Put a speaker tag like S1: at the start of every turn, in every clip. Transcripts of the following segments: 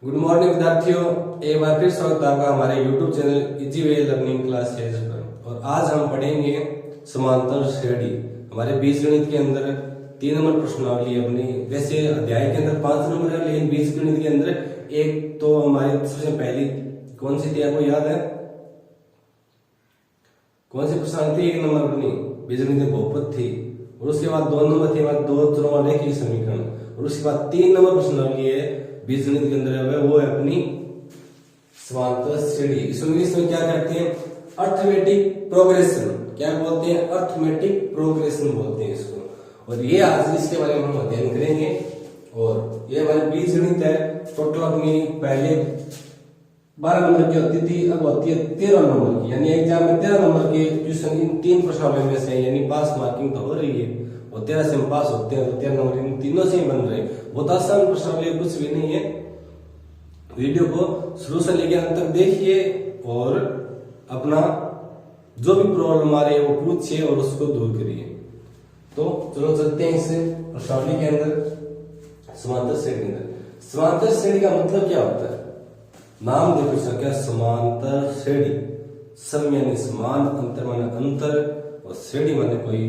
S1: Good morning विद्यार्थियों, एक बार फिर स्वागत है आपका हमारे YouTube channel easy way learning class पर। और आज हम पढ़ेंगे समांतर श्रेणी। हमारे बीजगणित के अंदर 3 नंबर प्रश्नावली अपनी, वैसे अध्याय के अंदर 5 नंबर है, लेकिन बीजगणित के अंदर एक तो हमारी सबसे पहली कौन सी थी आपको याद है? कौन सी प्रश्नावली थी? 1 नंबर अपनी बीजगणित बहुपद थी, और उसके बाद 2 नंबर थी हमारे 2 चरों रेखीय समीकरण, और उसके बाद 3 नंबर प्रश्नावली है बीजगणित के अंदर है वो है अपनी समांतर श्रेणी। इसको इंग्लिश में क्या कहते हैं? Arithmetic progression. क्या बोलते हैं? अर्थमेटिक प्रोग्रेशन बोलते हैं इसको। और ये आज इसके बारे में हम अध्ययन करेंगे। और ये हमारी बीजगणित है, टोटल अपनी पहले 12 नंबर की होती थी, अब होती है 13 नंबर की। यानी एग्जाम में 13 नंबर के क्वेश्चन इन 3 प्रश्नावली में से, यानी पास मार्किंग तो हो रही है, और 13 से हम पास होते हैं, तो 13 नंबर इन तीनों से ही बन रहे हैं। बहुत आसान प्रश्नावली, कुछ भी नहीं है। वीडियो को शुरू से लेकर अंत तक देखिए और अपना जो भी प्रॉब्लम आ रही है वो पूछिए और उसको दूर करिए। तो चलो चलते हैं इस प्रश्नावली के अंदर, समांतर श्रेणी के अंदर। समांतर श्रेणी का मतलब क्या होता है? नाम देखो इसका क्या? समांतर श्रेणी। सम यानी समान, अंतर माने अंतर, और श्रेणी माने कोई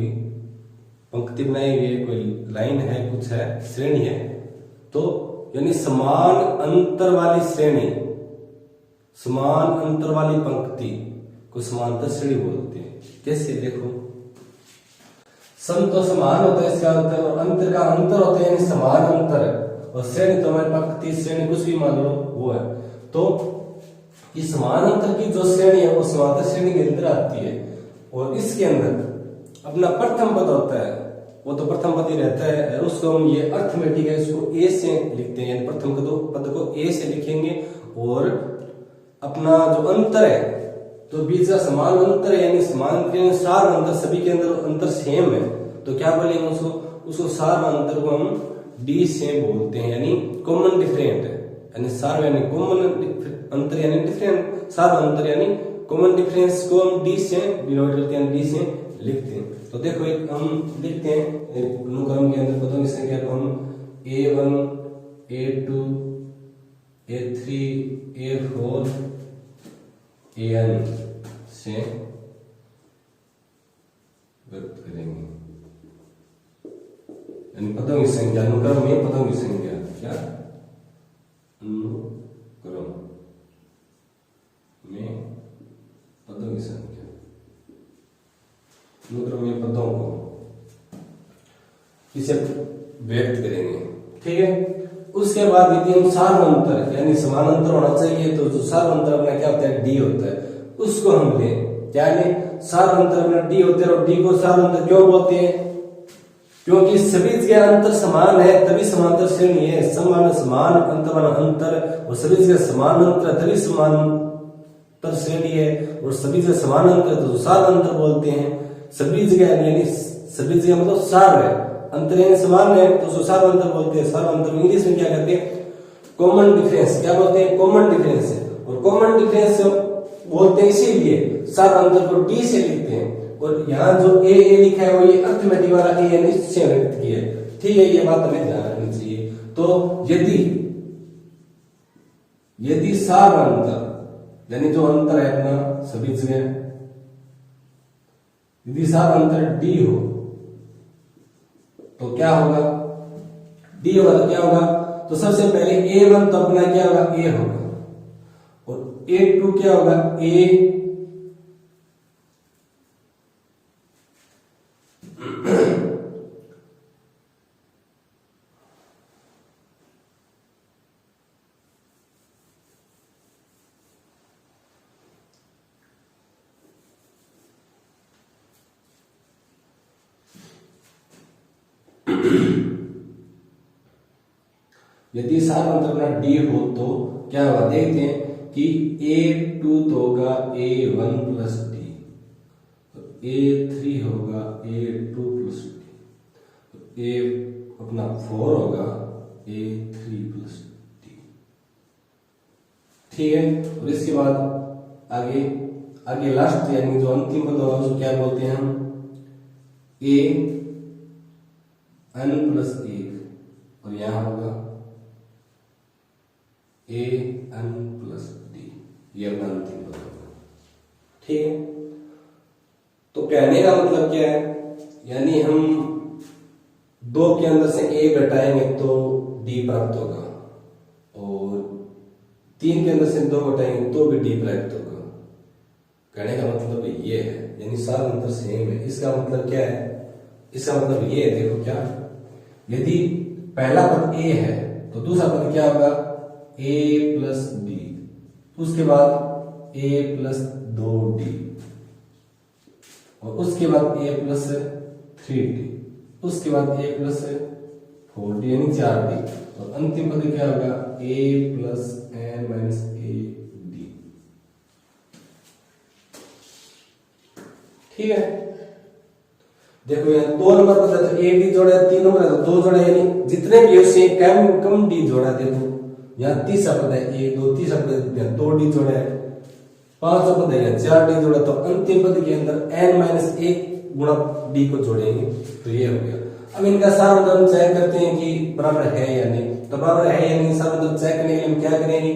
S1: पंक्ति बनाई हुई है, कोई लाइन है, कुछ है, श्रेणी है। तो यानी समान अंतर वाली श्रेणी, समान अंतर वाली पंक्ति को समांतर श्रेणी बोलते हैं। कैसे? देखो, सम तो समान होता है इसका अंतर, और अंतर का अंतर होता है यानी समान अंतर, और श्रेणी तो हमारी पंक्ति श्रेणी कुछ भी मान लो वो है। तो ये समान अंतर की जो श्रेणी है वो समांतर श्रेणी के अंदर आती है। और इसके अंदर अपना प्रथम पद होता है, वो तो प्रथम पद ही रहता है, उसको हम ये अर्थमेटिक है, इसको ए से लिखते हैं, यानी प्रथम पद को ए से लिखेंगे। और अपना जो अंतर है, तो बीच का समान अंतर है, यानी समान के सार अंतर, सभी के अंदर अंतर सेम है, तो क्या बोलेंगे उसको सार अंतर को हम डी से बोलते हैं, यानी कॉमन डिफरेंट है। यानी सार यानी कॉमन अंतर यानी डिफरेंट, सार अंतर यानी कॉमन डिफरेंस को हम डी से डिनोट करते हैं, डी से लिखते हैं। तो देखो एक हम लिखते हैं अनुक्रम के अंदर पदों की संख्या को हम A1, A2, A3, A4, AN से व्यक्त करेंगे, यानी पदों की संख्या, अनुक्रम में पदों की संख्या, क्या? अनुक्रम में पदों की संख्या, अनुक्रम में पदों को इसे व्यक्त करेंगे। ठीक है। उसके बाद यदि हम सार अंतर यानी समान अंतर होना चाहिए, तो जो सार अंतर अपना क्या होता है? डी होता है, उसको हम लें। क्या लें? सार अंतर अपना डी होता है। और डी को सार अंतर क्यों बोलते हैं? क्योंकि सभी जगह अंतर समान है, तभी समांतर श्रेणी है। समान समान, अंतर माना अंतर, और सभी जगह समान अंतर तभी समांतर श्रेणी है। और सभी जगह समान अंतर तो सार अंतर बोलते हैं। सभी जगह यानी सभी जगह मतलब सार है, अंतर यानी समान है, तो उसको सार अंतर बोलते हैं। सार अंतर इंग्लिश में क्या कहते हैं? Common difference. क्या बोलते हैं? कॉमन डिफरेंस है। और कॉमन डिफरेंस बोलते हैं इसीलिए सार अंतर को डी से लिखते हैं। और यहाँ जो ए लिखा है वो ये अर्थमेटिक वाला ए यानी इससे व्यक्त किया है। ठीक है, ये बात हमें ध्यान रखनी चाहिए। तो यदि सार अंतर यानी जो अंतर है अपना सभी जगह, यदि सार अंतर डी हो तो क्या होगा? डी होगा तो क्या होगा? तो सबसे पहले A1 तो अपना क्या होगा? ए होगा, और A2 क्या होगा? ए, यदि सार अंतर अपना डी हो तो क्या होगा? देखते हैं कि A2 तो होगा A1 प्लस डी, A3 होगा A2 प्लस डी, A अपना 4 होगा A3 प्लस डी। ठीक है। और इसके बाद आगे लास्ट यानी जो अंतिम पद होगा उसको क्या बोलते हैं हम? A n प्लस 1, और यहां होगा ए एन प्लस डी, ये अपना अंतिम पद होगा। ठीक है, तो कहने का मतलब क्या है, यानी हम 2 के अंदर से ए घटाएंगे तो डी प्राप्त होगा, और 3 के अंदर से 2 घटाएंगे तो भी डी प्राप्त होगा। कहने का मतलब ये है, यानी सारा अंतर सेम है। इसका मतलब क्या है, इसका मतलब ये है, देखो क्या, यदि पहला पद ए है तो दूसरा पद क्या होगा, ए प्लस डी, उसके बाद ए प्लस 2d, और उसके बाद ए प्लस 3d, उसके बाद ए प्लस 4d यानी 4d, और अंतिम पद क्या होगा, a plus n minus a d. ठीक है, देखो यहाँ 2 नंबर पद है तो ए डी जोड़ा है, 3 नंबर है तो 2 जोड़ा, यानी जितने भी उससे कम डी जोड़ा। देखो यहाँ तीसरा पद है ए 2, तीसरा पद है 2d जोड़ा है, 5वां पद है 4d जोड़ा, तो अंतिम पद के अंदर n माइनस 1 गुणा डी को जोड़ेंगे तो ये हो गया। अब इनका सार्वधातुक चेक करते हैं कि बराबर है या नहीं, तो बराबर है या नहीं सार्वधातुक चेक करने के लिए हम क्या करेंगे,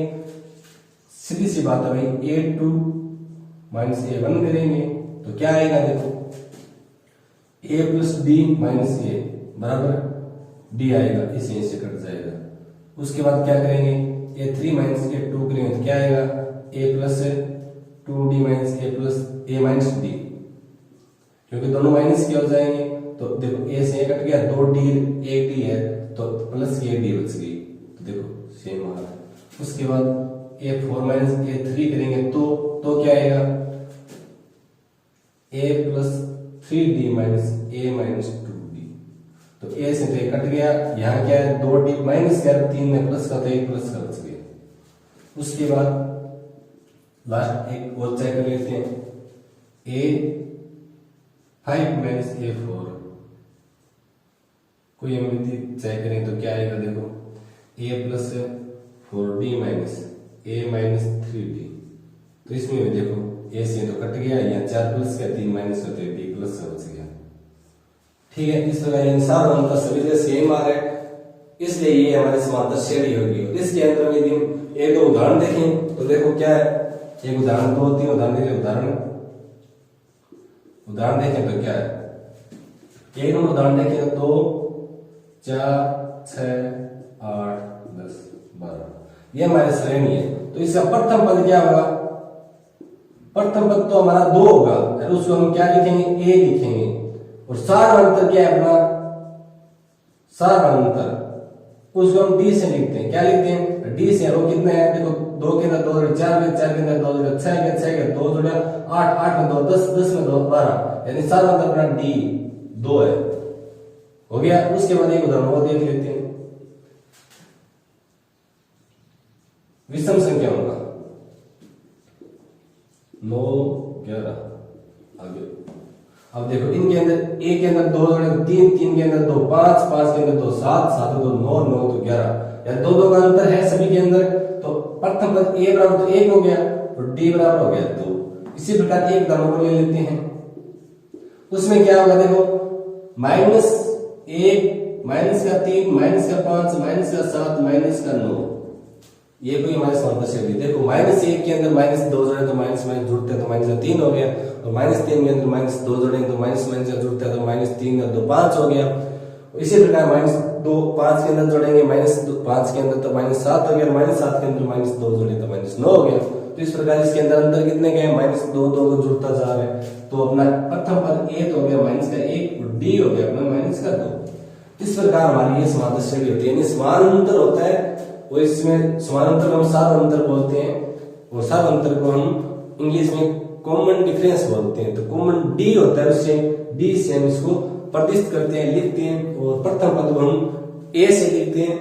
S1: सीधी सी बात है भाई, a2 माइनस a1 करेंगे तो क्या आएगा, देखो a प्लस डी माइनस ए बराबर डी आएगा, इसे से कट जाएगा। उसके बाद क्या करेंगे, a3 माइनस a2 करेंगे तो क्या आएगा, a plus 2d minus a plus a minus D, क्योंकि दोनों माइनस के हो जाएंगे तो देखो a से a कट गया, 2d 1d है तो प्लस की d बच गई, तो देखो सेम आ रहा है। उसके बाद a4 माइनस a3 करेंगे तो क्या आएगा, a plus 3d minus a minus 2d, तो a से तो a कट गया, यहाँ क्या है 2d माइनस क्या, 3 में प्लस का तो 1 प्लस का बच गया। उसके बाद लास्ट एक और चेक कर लेते हैं, a5 माइनस a4 कोई हम चेक करें तो क्या आएगा, देखो a plus 4d minus a minus 3d, तो इसमें भी देखो a से तो कट गया, यहाँ 4 प्लस का 3 माइनस होते d प्लस का बच गया। ठीक है, इस प्रकार इंसान उनका सभी जगह सेम आ रहा है, इसलिए ये हमारे समांतर श्रेणी होगी। इसके अंदर यदि हम एक दो उदाहरण देखें तो देखो क्या है, एक उदाहरण 2 3 उदाहरण देखें, उदाहरण देखें तो क्या है, एक नंबर उदाहरण देखें तो 2 4 6 8 10 12, ये हमारी श्रेणी है। तो इसका प्रथम पद क्या होगा, प्रथम पद तो हमारा 2 होगा, उसको हम क्या लिखेंगे, a लिखेंगे, और सारांतर क्या है अपना, सारांतर उसको हम d से लिखते हैं, क्या लिखते हैं, d से। वो कितने हैं, देखो 2 के अंदर 2 जोड़े, 4 में 4 के अंदर 2 जोड़े, 6 के 6 के 2 जोड़े, 8 8 में 2, 10 10 में 2 12, यानी सारांतर अपना d 2 है, हो गया। उसके बाद एक उदाहरण और देख लेते हैं, विषम संख्या होगा 9 11, आगे अब देखो इनके अंदर a के अंदर 2 जोड़े 3, 3 के अंदर 2, 5 5 के अंदर 2, 7 7 2 9 9 तो 11, या 2 2 का अंतर है सभी के अंदर, तो प्रथम पद a बराबर तो 1 हो गया और d बराबर हो गया 2। इसी प्रकार एक उदाहरण को ले लेते हैं, उसमें क्या होगा, देखो माइनस 1 माइनस का 3 माइनस का 5 माइनस का 7 माइनस का 9, ये कोई हमारे समांतर श्रेणी। देखो माइनस 1 के अंदर माइनस 2 जोड़े तो माइनस माइनस जुड़ते हैं तो माइनस 3 हो गया, और माइनस 3 के अंदर माइनस 2 जोड़े तो माइनस माइनस जुड़ते हैं तो माइनस 3 का 2 5 हो गया। इसी प्रकार माइनस 2 5 के अंदर जोड़ेंगे, माइनस 5 के अंदर तो माइनस 7 हो गया, माइनस 7 के अंदर माइनस 2 जोड़े तो माइनस 9 हो गया। तो इस प्रकार इसके अंदर अंतर कितने गए, माइनस 2 2 को जुड़ता जा रहा है, तो अपना प्रथम पद a तो हो गया माइनस का 1 और d हो गया अपना माइनस का 2। इस प्रकार हमारी ये समांतर श्रेणी होती है, यानी समानांतर होता है वो, इसमें समानांतर हम सारांतर बोलते हैं, और सारांतर को हम इंग्लिश में कॉमन डिफरेंस बोलते हैं। तो कॉमन d होता है, उससे d से हम इसको प्रतिष्ठित करते हैं, लिखते हैं, और प्रथम पद को हम a से लिखते हैं।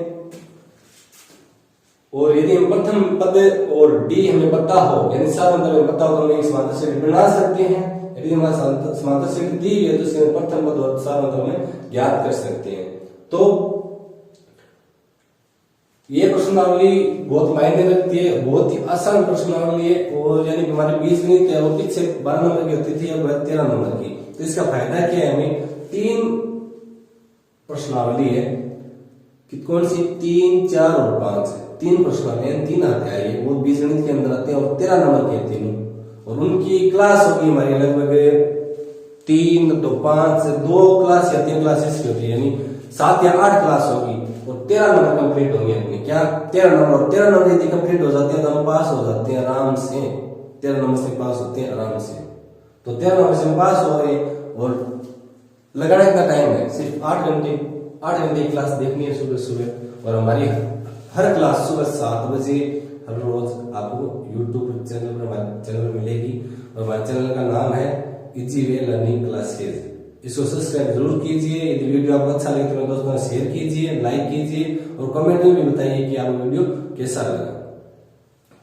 S1: और यदि हम प्रथम पद और d हमें पता हो, यानी सारांतर हमें पता हो, तो हम एक समांतर श्रेणी बना सकते हैं। यदि हमारा समांतर श्रेणी दी है तो उसके प्रथम पद और सारांतर में ज्ञात कर सकते हैं। तो ये प्रश्नावली बहुत मायने रखती है, बहुत ही आसान प्रश्नावली है, और यानी हमारे बीजगणित है वो पीछे 12 नंबर की होती थी, अब 13 नंबर की। तो इसका फायदा क्या है, हमें 3 प्रश्नावली है कि कौन सी 3, 4 और 5 है। 3 प्रश्नावली 3 आते हैं, वो बीजगणित के अंदर आते हैं और 13 नंबर के तीनों, और उनकी क्लास होगी हमारी लगभग 3 तो 5 2 क्लास या 3 क्लासेस की होती है, यानी 7 या 8 क्लास होगी और 13 नंबर कंप्लीट होंगे अपने। क्या 13 नंबर, और 13 नंबर यदि कंप्लीट हो जाते हैं तो हम पास हो जाते हैं आराम से। 13 नंबर से पास होते हैं आराम से। तो 13 नंबर से हम पास हो गए और लगाना कितना टाइम है, सिर्फ 8 घंटे। 8 घंटे की क्लास देखनी है सुबह सुबह, और हमारी हर क्लास सुबह 7 बजे हर रोज आपको यूट्यूब चैनल पर, हमारे चैनल पर मिलेगी, और हमारे चैनल का नाम है इजी वे लर्निंग क्लासेज। इसको सब्सक्राइब जरूर कीजिए। यदि वीडियो आपको अच्छा लगे तो मेरे दोस्तों शेयर कीजिए, लाइक कीजिए और कमेंट में भी बताइए कि आपको वीडियो कैसा लगा।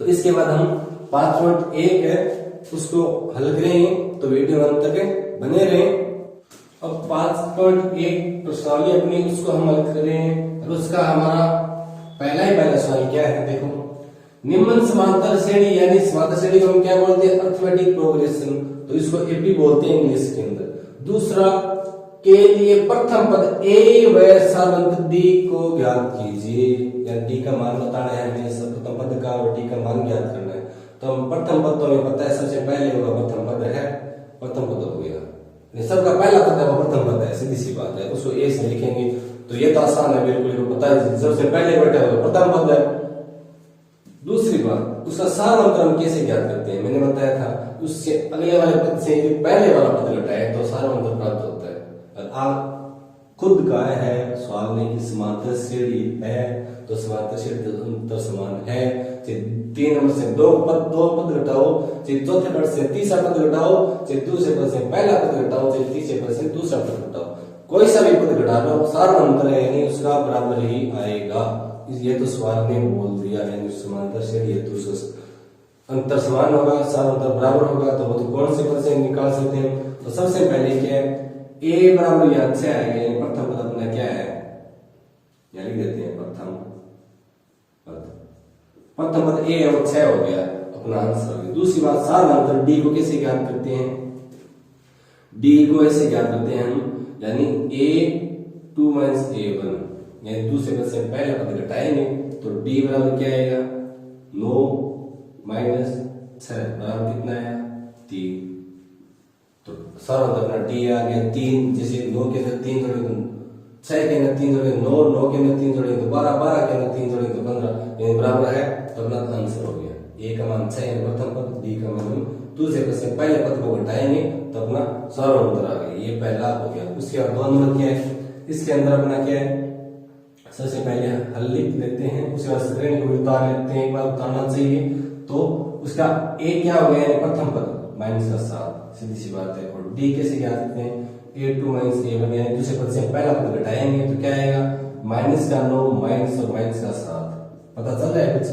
S1: तो इसके बाद हम 5.1 है उसको हल करेंगे, तो वीडियो अंत तक बने रहें। अब 5.1 प्रश्नावली अपनी उसको हम हल करें, और उसका हमारा पहला सवाल क्या है, देखो निम्न समांतर श्रेणी, यानी समांतर श्रेणी को हम क्या बोलते हैं, अरिथमेटिक प्रोग्रेशन, तो इसको एपी बोलते हैं इंग्लिश के अंदर। दूसरा के लिए प्रथम पद ए व सारंत डी को ज्ञात कीजिए, या डी का मान बताना है हमें, प्रथम पद का और डी का मान ज्ञात करना है। तो हम प्रथम पद तो हमें पता है, सबसे पहले होगा प्रथम पद है, प्रथम पद हो गया, सबका पहला पद है वो प्रथम पद है, सीधी सी बात है, उसको ए से लिखेंगे तो ये तो आसान है बिल्कुल, पता है सबसे पहले बैठा हुआ प्रथम पद है। दूसरी बात, उसका सारांतर हम कैसे ज्ञात करते हैं, मैंने बताया था उससे अगले वाले पद से पहले वाला पद घटाए तो सारांतर प्राप्त होता है। और आप खुद का है सवाल में कि समांतर श्रेणी है, तो समांतर श्रेणी अंतर समान है। 3 नंबर से 2 पद घटाओ, चौथे पद से तीसरा पद घटाओ, दूसरे पद से पहला पद घटाओ, तीसरे पद से दूसरा पद घटाओ, कोई सा भी पद घटा लो सारांतर है, यानी उसका बराबर ही आएगा। ये तो सवाल में बोल दिया, यानी समांतर श्रेणी है तो उसका अंतर समान होगा, सारांतर बराबर होगा। तो वो तो कौन से पद से निकाल सकते हैं, तो सबसे पहले क्या है, ए बराबर या 6 आएगा, यानी प्रथम पद अपना क्या है, यहाँ लिख देते हैं प्रथम पद ए और 6 हो गया अपना आंसर हो गया। दूसरी बात, सारांतर डी को कैसे ज्ञात करते हैं, डी को ऐसे ज्ञात करते हैं हम, यानी a2 माइनस a1, यानी दूसरे पद से पहला पद घटाएंगे तो d बराबर क्या आएगा, 9 माइनस 6 बराबर कितना है, 3। तो सारांतर अपना d आ गया 3, जैसे 9 के अंदर 3 जोड़े 6 के अंदर 3 जोड़े 9, 9 के अंदर 3 जोड़े तो 12, 12 के अंदर 3 जोड़े तो 15, यानी बराबर है, तो अपना आंसर हो गया। a का मान 6 यानी प्रथम पद, d का मान दूसरे पद से पहले पद को घटाएंगे तो अपना सारांतर आ गया, ये पहला हो गया। उसके बाद 2 नंबर क्या है, इसके अंदर अपना क्या है, सबसे पहले हल लिख लेते हैं, उसके बाद श्रेणी को उतार लेते हैं, एक बार उतारना चाहिए। तो उसका a क्या हो गया, यानी प्रथम पद माइनस का 7, सीधी सी बात है। और d कैसे ज्ञात करते हैं, a2 माइनस a1, यानी दूसरे पद से पहला पद घटाएंगे तो क्या आएगा, माइनस का 9 माइनस और माइनस का 7, पता चल रहा है कुछ।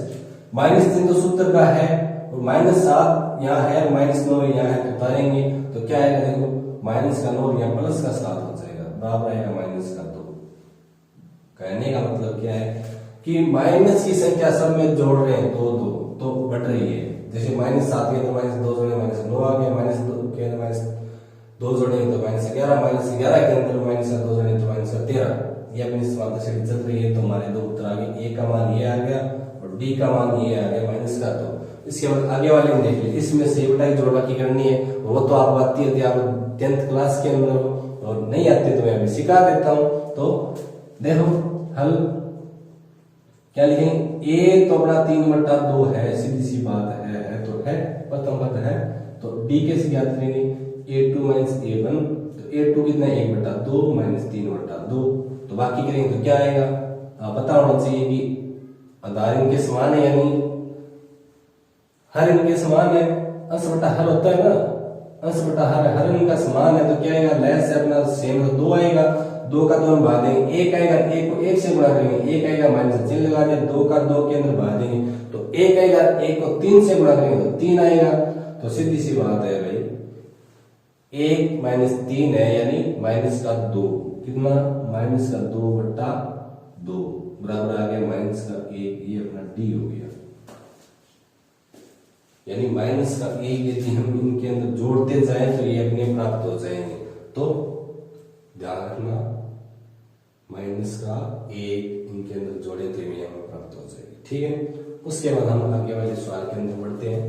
S1: -3 तो सूत्र का है और -7 यहाँ है, -9 यहाँ है, तो उतारेंगे तो क्या आएगा, देखो माइनस का 9 यहाँ प्लस का 7 हो जाएगा, बराबर आएगा माइनस का 2। कहने का मतलब क्या है कि माइनस की संख्या सब में जोड़ रहे हैं, 2 2 तो बढ़ रही है। जैसे -7 के अंदर -2 जोड़े -9 आ गया, -2 के अंदर -2 जोड़े तो -11, -11 के अंदर -2 जोड़े तो -13। ये अपनी समांतर श्रेणी चल रही है, तो हमारे 2 उत्तर आ गए, ए का मान ये आ गया और डी का मान ये आ गया माइनस का 2। इसके बाद आगे वाले में देख लिया, इसमें से उल्टा जोड़ बाकी करनी है, वो तो आपको आती है, आप 10th क्लास के अंदर और नहीं आती तो मैं अभी सिखा देता हूँ। तो देखो हल क्या लिखेंगे, ए तो अपना 3/2 है, सीधी सी बात है तो है प्रथम पद है, तो डी कैसे ज्ञात करेंगे, a2 माइनस a1, तो a2 कितना है, 1/2 माइनस 3/2, तो बाकी करेंगे तो क्या आएगा, पता होना चाहिए कि आधार इनके समान है, यानी हर इनके समान है, अंश बटा हर होता है ना, अंश बटा हर इनका समान है, तो क्या आएगा, लेस से अपना सेम, तो 2 आएगा, 2 का 2 में भाग देंगे, 1 आएगा, 1 को 1 से गुणा करेंगे, 1 आएगा माइनस चिन्ह लगा देंगे, 2 का 2 के अंदर भाग देंगे तो 1 आएगा, 1 को 3 से गुणा करेंगे तो 3 आएगा। तो सीधी सी बात है भाई, 1 माइनस 3 है, यानी माइनस का 2, कितना, माइनस का 2/2 बराबर आ गया माइनस का 1, ये अपना डी हो गया, यानी माइनस का 1 यदि हम इनके अंदर जोड़ते जाए तो ये अपने प्राप्त हो जाएंगे। तो ध्यान रखना, माइनस का 1 इनके अंदर जोड़े तो ये हमें प्राप्त हो जाएगी। ठीक है, उसके बाद हम आगे वाले सवाल के अंदर बढ़ते हैं।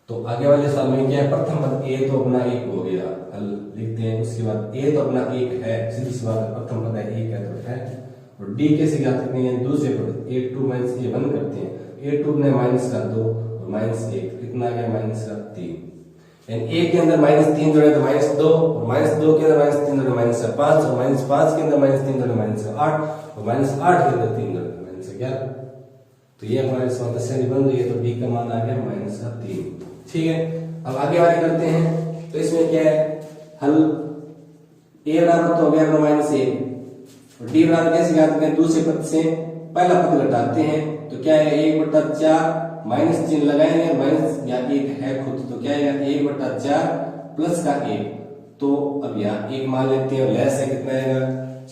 S1: तो आगे वाले सवाल में क्या है, प्रथम पद ए तो अपना एक हो गया, हल लिखते हैं। उसके बाद ए तो अपना एक है, सीधी सी बात है, प्रथम पद है एक है तो है। और डी कैसे ज्ञात करते हैं, दूसरे पद a2 माइनस a1 करते हैं। a2 ने माइनस का 2 और माइनस 1 कितना आ गया, माइनस का 3। यानी a के अंदर माइनस 3 जोड़े तो माइनस 2, और माइनस 2 के अंदर माइनस 3 जोड़े माइनस का 5, और माइनस 5 के अंदर माइनस 3 जोड़े माइनस का 8, और माइनस 8 के अंदर 3 जोड़े माइनस का 11। तो ये हमारे समांतर श्रेणी बन रही है, तो डी का मान आ गया माइनस का 3। ठीक है, अब आगे वाले करते हैं। तो इसमें क्या है, हल a बराबर तो हो गया माइनस 1, और डी बराबर कैसे ज्ञात करें, दूसरे पद से पहला पद घटाते हैं। तो क्या है, 1/4 माइनस चिन्ह लगाएंगे, माइनस या 1 है खुद, तो क्या है 1/4 प्लस का 1। तो अब यहाँ 1 मान लेते हैं, और लेस है कितना आएगा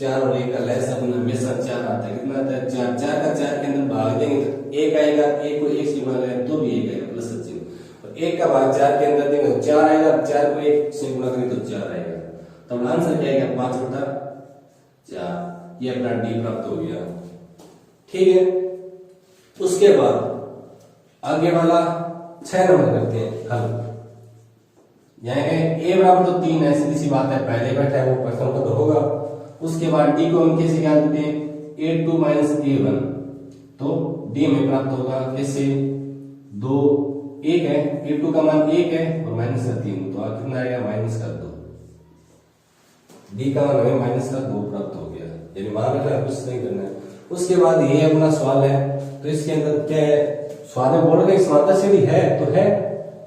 S1: 4, और 1 का लेस अपन हमेशा 4 आता है, कितना आता है 4। 4 का 4 के अंदर भाग देंगे तो 1 आएगा, 1 को 1 से गुणा करें तो भी 1 आएगा प्लस चिन्ह, और 1 का भाग 4 के अंदर देंगे तो 4 आएगा, 4 को 1 से गुणा करें तो 4 आएगा। तब आंसर क्या आएगा 5/4। ये अपना डी प्राप्त हो गया। ठीक है, उसके बाद आगे वाला 6 नंबर करते हैं हल। यहाँ है a बराबर तो 3 है, सीधी सी बात है, पहले बैठा है वो प्रथम पद होगा। उसके बाद डी को हम कैसे ज्ञात करते हैं, a2 माइनस a1, तो डी में प्राप्त होगा कैसे, 2 1 है, a2 का मान 1 है और माइनस का 3, तो कितना आएगा माइनस का 2। डी का मान हमें माइनस का 2 प्राप्त हो गया, यानी मान रखना है, कुछ नहीं करना है। उसके बाद ये अपना सवाल है, तो इसके अंदर क्या है, सवाल में बोल रहे समांतर श्रेणी है तो है,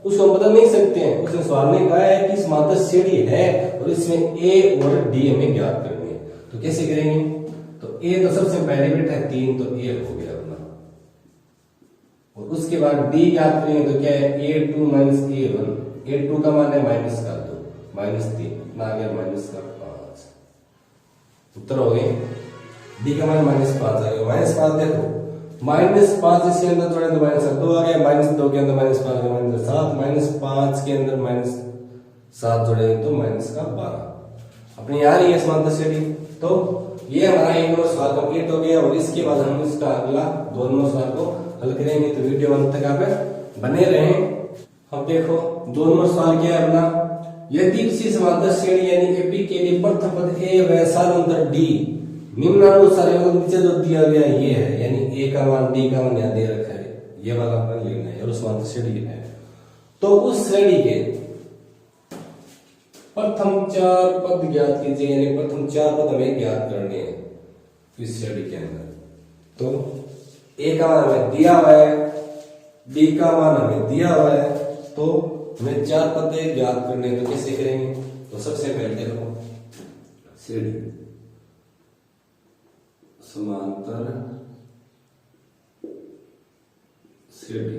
S1: उसको हम बदल नहीं सकते हैं। उसने सवाल में कहा है कि समांतर श्रेणी है और इसमें a और d हमें ज्ञात करनी है, तो कैसे करेंगे। तो a तो सबसे पहले बेटा है 3, तो a हो गया अपना, और उसके बाद d ज्ञात करेंगे तो क्या है a2 माइनस a1, a2 का मान है माइनस का 2 माइनस 3, कितना आ गया माइनस का 5। उत्तर हो गए, डी का मान माइनस 5 आ गया। माइनस 5 देखो, माइनस 5 इसके अंदर जोड़े तो माइनस 2 आ गया, माइनस 2 के अंदर माइनस 5 माइनस 7, माइनस 5 के अंदर माइनस 7 जोड़े तो माइनस का 12। अपनी आ रही है समांतर श्रेणी। तो ये हमारा एक नंबर सवाल कंप्लीट हो गया, और इसके बाद हम इसका अगला 2 नंबर सवाल को हल करेंगे। तो वीडियो अंत तक आप बने रहें। अब देखो 2 नंबर सवाल क्या है अपना, यदि किसी समांतर श्रेणी यानी एपी के लिए प्रथम पद ए व साधांतर डी निम्नानुसार नीचे जो दिया गया ये है, यानी ए का मान डी का मान यहाँ दे रखा है, ये वाला अपना लेना है, और समांतर श्रेणी है। तो उस श्रेणी के प्रथम 4 पद ज्ञात कीजिए, यानी प्रथम 4 पद हमें ज्ञात करने हैं इस श्रेणी के अंदर। तो ए का मान हमें दिया हुआ है, डी का मान हमें दिया हुआ है, तो हमें 4 पद ज्ञात करने हैं। तो कैसे करेंगे, तो सबसे पहले देखो श्रेणी समांतर श्रेणी,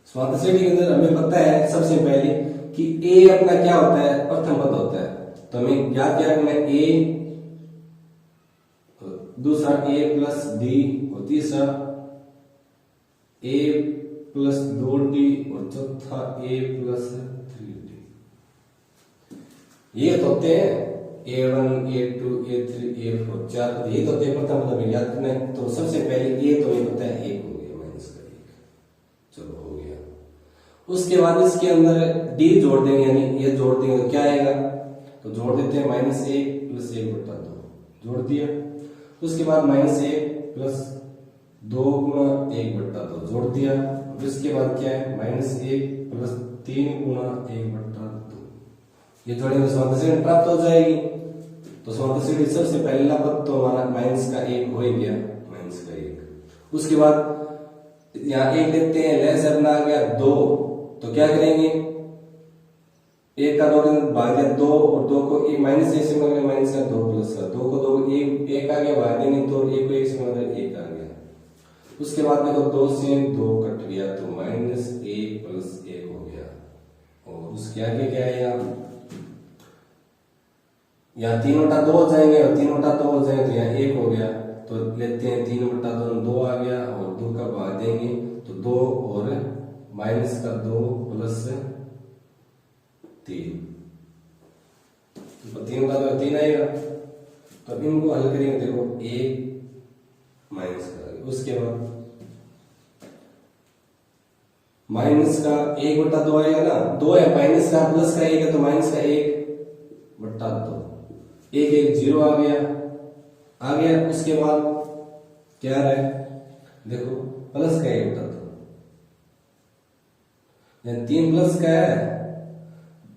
S1: समांतर श्रेणी के अंदर हमें पता है सबसे पहले कि a अपना क्या होता है, प्रथम पद होता है। तो हमें ज्ञात क्या करना है, a, दूसरा a प्लस d, और तीसरा a प्लस 2d, और चौथा a प्लस 3d। ये तो होते हैं a1 a2 a3 a4 4 पद, ये तो होते हैं प्रथम पद में याद करना है। तो सबसे पहले ये तो हमें पता है 1 हो गया माइनस का 1, चलो हो गया। उसके बाद इसके अंदर d जोड़ देंगे, यानी ये जोड़ देंगे तो क्या आएगा, तो जोड़ देते हैं -1 प्लस 1/2, जोड़ दिया। उसके बाद -1 प्लस 2 गुणा 1/2, जोड़ दिया। इसके बाद क्या है -1 प्लस 3 गुणा 1/2, ये जोड़ेंगे समांतर श्रेणी प्राप्त हो जाएगी। तो समांतर श्रेणी सबसे पहला पद तो हमारा -1 हो ही गया, -1। उसके बाद यहाँ 1 लेते हैं, लेस अपना आ गया 2, तो क्या करेंगे 1 का 2 भाग दिया 2, और 2 को -1 से गुणा करें माइनस का 2 प्लस का 2 को 2 1 आ गया, भाग देंगे तो 1 को 1 से गुणा करें 1 आ गया। उसके बाद देखो 2 से 2 कट गया, तो -1 प्लस 1 हो गया। और उसके आगे क्या है, यहाँ 3/2 हो जाएंगे, और 3/2 हो जाएंगे तो यहाँ 1 हो गया। तो लेते हैं 3/2 2 आ गया, और 2 का भाग देंगे तो 2 और माइनस का 2 प्लस 3, तो 3 का 3 आएगा। तो इनको हल करेंगे, देखो 1 माइनस का आ गया। उसके बाद माइनस का 1/2 आएगा ना, 2 है माइनस का, प्लस का 1 है तो माइनस का 1/2, 1 1 0 आ गया। उसके बाद क्या रहे, देखो प्लस का 1/2, 3 प्लस का है,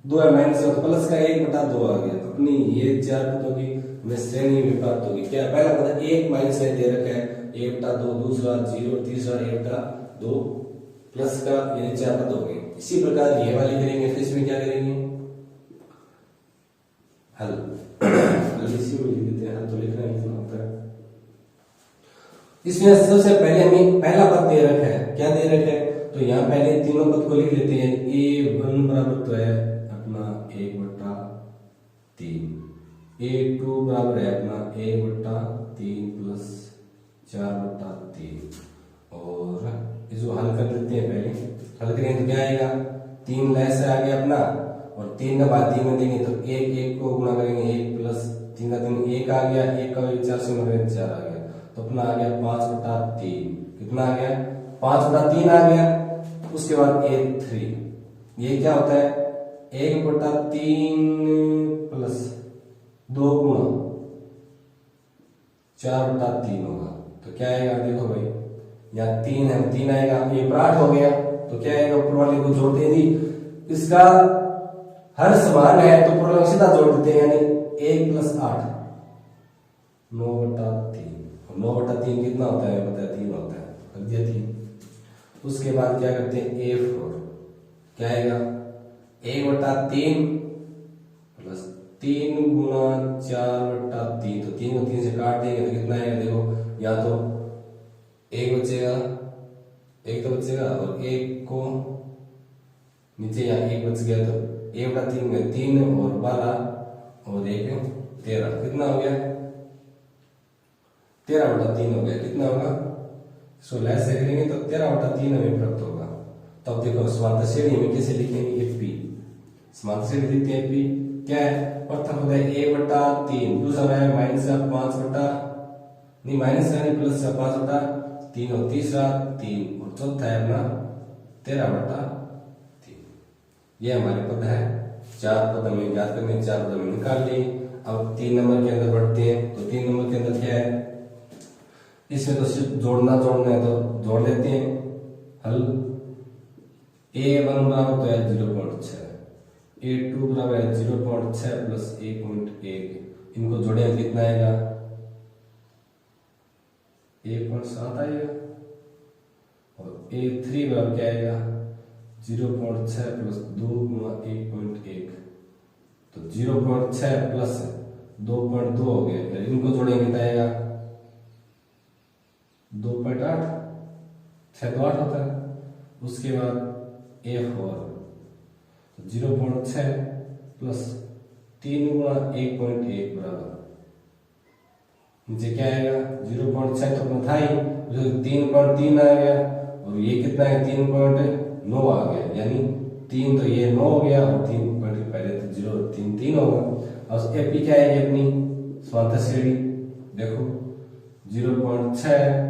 S1: 2 है माइनस का तो प्लस का 1/2 आ गया। तो अपनी ये 4 पदों की हमें श्रेणी में प्राप्त होगी। क्या पहला पद 1 माइनस का दे रखा है 1/2, दूसरा 0, तीसरा 1/2 प्लस का, यानी 4 पद हो गए। इसी प्रकार ये वाली करेंगे, फिर इसमें क्या करेंगे, हल इसी में लिख देते हैं, हल तो लिखना ही होता है। इसमें सबसे पहले हमें पहला पद दे रखा है, क्या दे रखा है, तो यहाँ पहले तीनों पद को लिख लेते हैं। a1 बराबर तो है अपना 1/3, a2 बराबर है अपना 1/3 प्लस 4/3, और इसको हल कर लेते हैं। पहले हल करेंगे तो क्या आएगा, 3 लैस आ गया अपना, और 3 का बाद 3 में देंगे तो 1 1 को गुणा करेंगे, 1 प्लस 3 का 3 1 आ गया, 1 का 4 से गुणा करेंगे 4 आ गया, तो अपना आ गया 5/3। कितना आ गया, 5/3 आ गया। उसके बाद a3, ये क्या होता है 1/3 प्लस 2 गुणा 4/3 होगा। तो क्या आएगा, देखो भाई यहाँ 3 है, 3 आएगा, ये पराठ हो गया, तो क्या आएगा, ऊपर वाले को जोड़ते हैं जी, इसका हर समान है तो ऊपर वाले को सीधा जोड़ देते हैं, यानी 1 + 8 9/3, 9/3 कितना होता है, पता है 3 होता है, कर दिया 3। उसके बाद क्या करते हैं a4, क्या आएगा 1/3 प्लस 3 गुणा 4/3, तो 3 को 3 से काट देंगे तो कितना आएगा, देखो या तो 1 बचेगा, 1 तो बचेगा, और 1 को नीचे यहाँ 1 बच गया, तो 1/3 में 3 और 12 और 1 13, कितना हो गया 13/3 हो गया। कितना होगा, इसको लैस से करेंगे तो 13/3 हमें प्राप्त होगा। तब देखो समांतर श्रेणी में कैसे लिखेंगे, एपी समांतर श्रेणी लिखते हैं, एपी क्या है, प्रथम पद है 1/3, दूसरा है माइनस का 5 नहीं माइनस का नहीं प्लस का 5/3, और तीसरा 3, और चौथा है अपना 13/3। ये हमारे पद है, 4 पद हमें याद करने, 4 पद हमें निकाल लिए। अब 3 नंबर के अंदर बढ़ते हैं, तो 3 नंबर के अंदर क्या है, इसमें तो सिर्फ जोड़ना है तो जोड़ लेते हैं। हल a1 बराबर तो है 0.6, a2 बराबर है 0.6 प्लस 1.1, इनको जोड़े तो कितना आएगा 1.7 आएगा, और a3 बराबर क्या आएगा 0.6 प्लस 2 गुणा 1.1, तो 0.6 प्लस 2.2 हो गया, इनको जोड़ेंगे कितना आएगा 2.8, 6 तो 8 होता है। उसके बाद a4, तो 0.6 प्लस 3 गुणा 1.1 बराबर, नीचे क्या आएगा 0.6 तो अपना था ही, 3.3 आ गया, और ये कितना है 3.9 आ गया, यानी 3 तो ये 9 हो गया, और 3 पॉइंट पहले तो 0 3 3 होगा। और एपी क्या है, अपनी समांतर श्रेणी देखो 0.6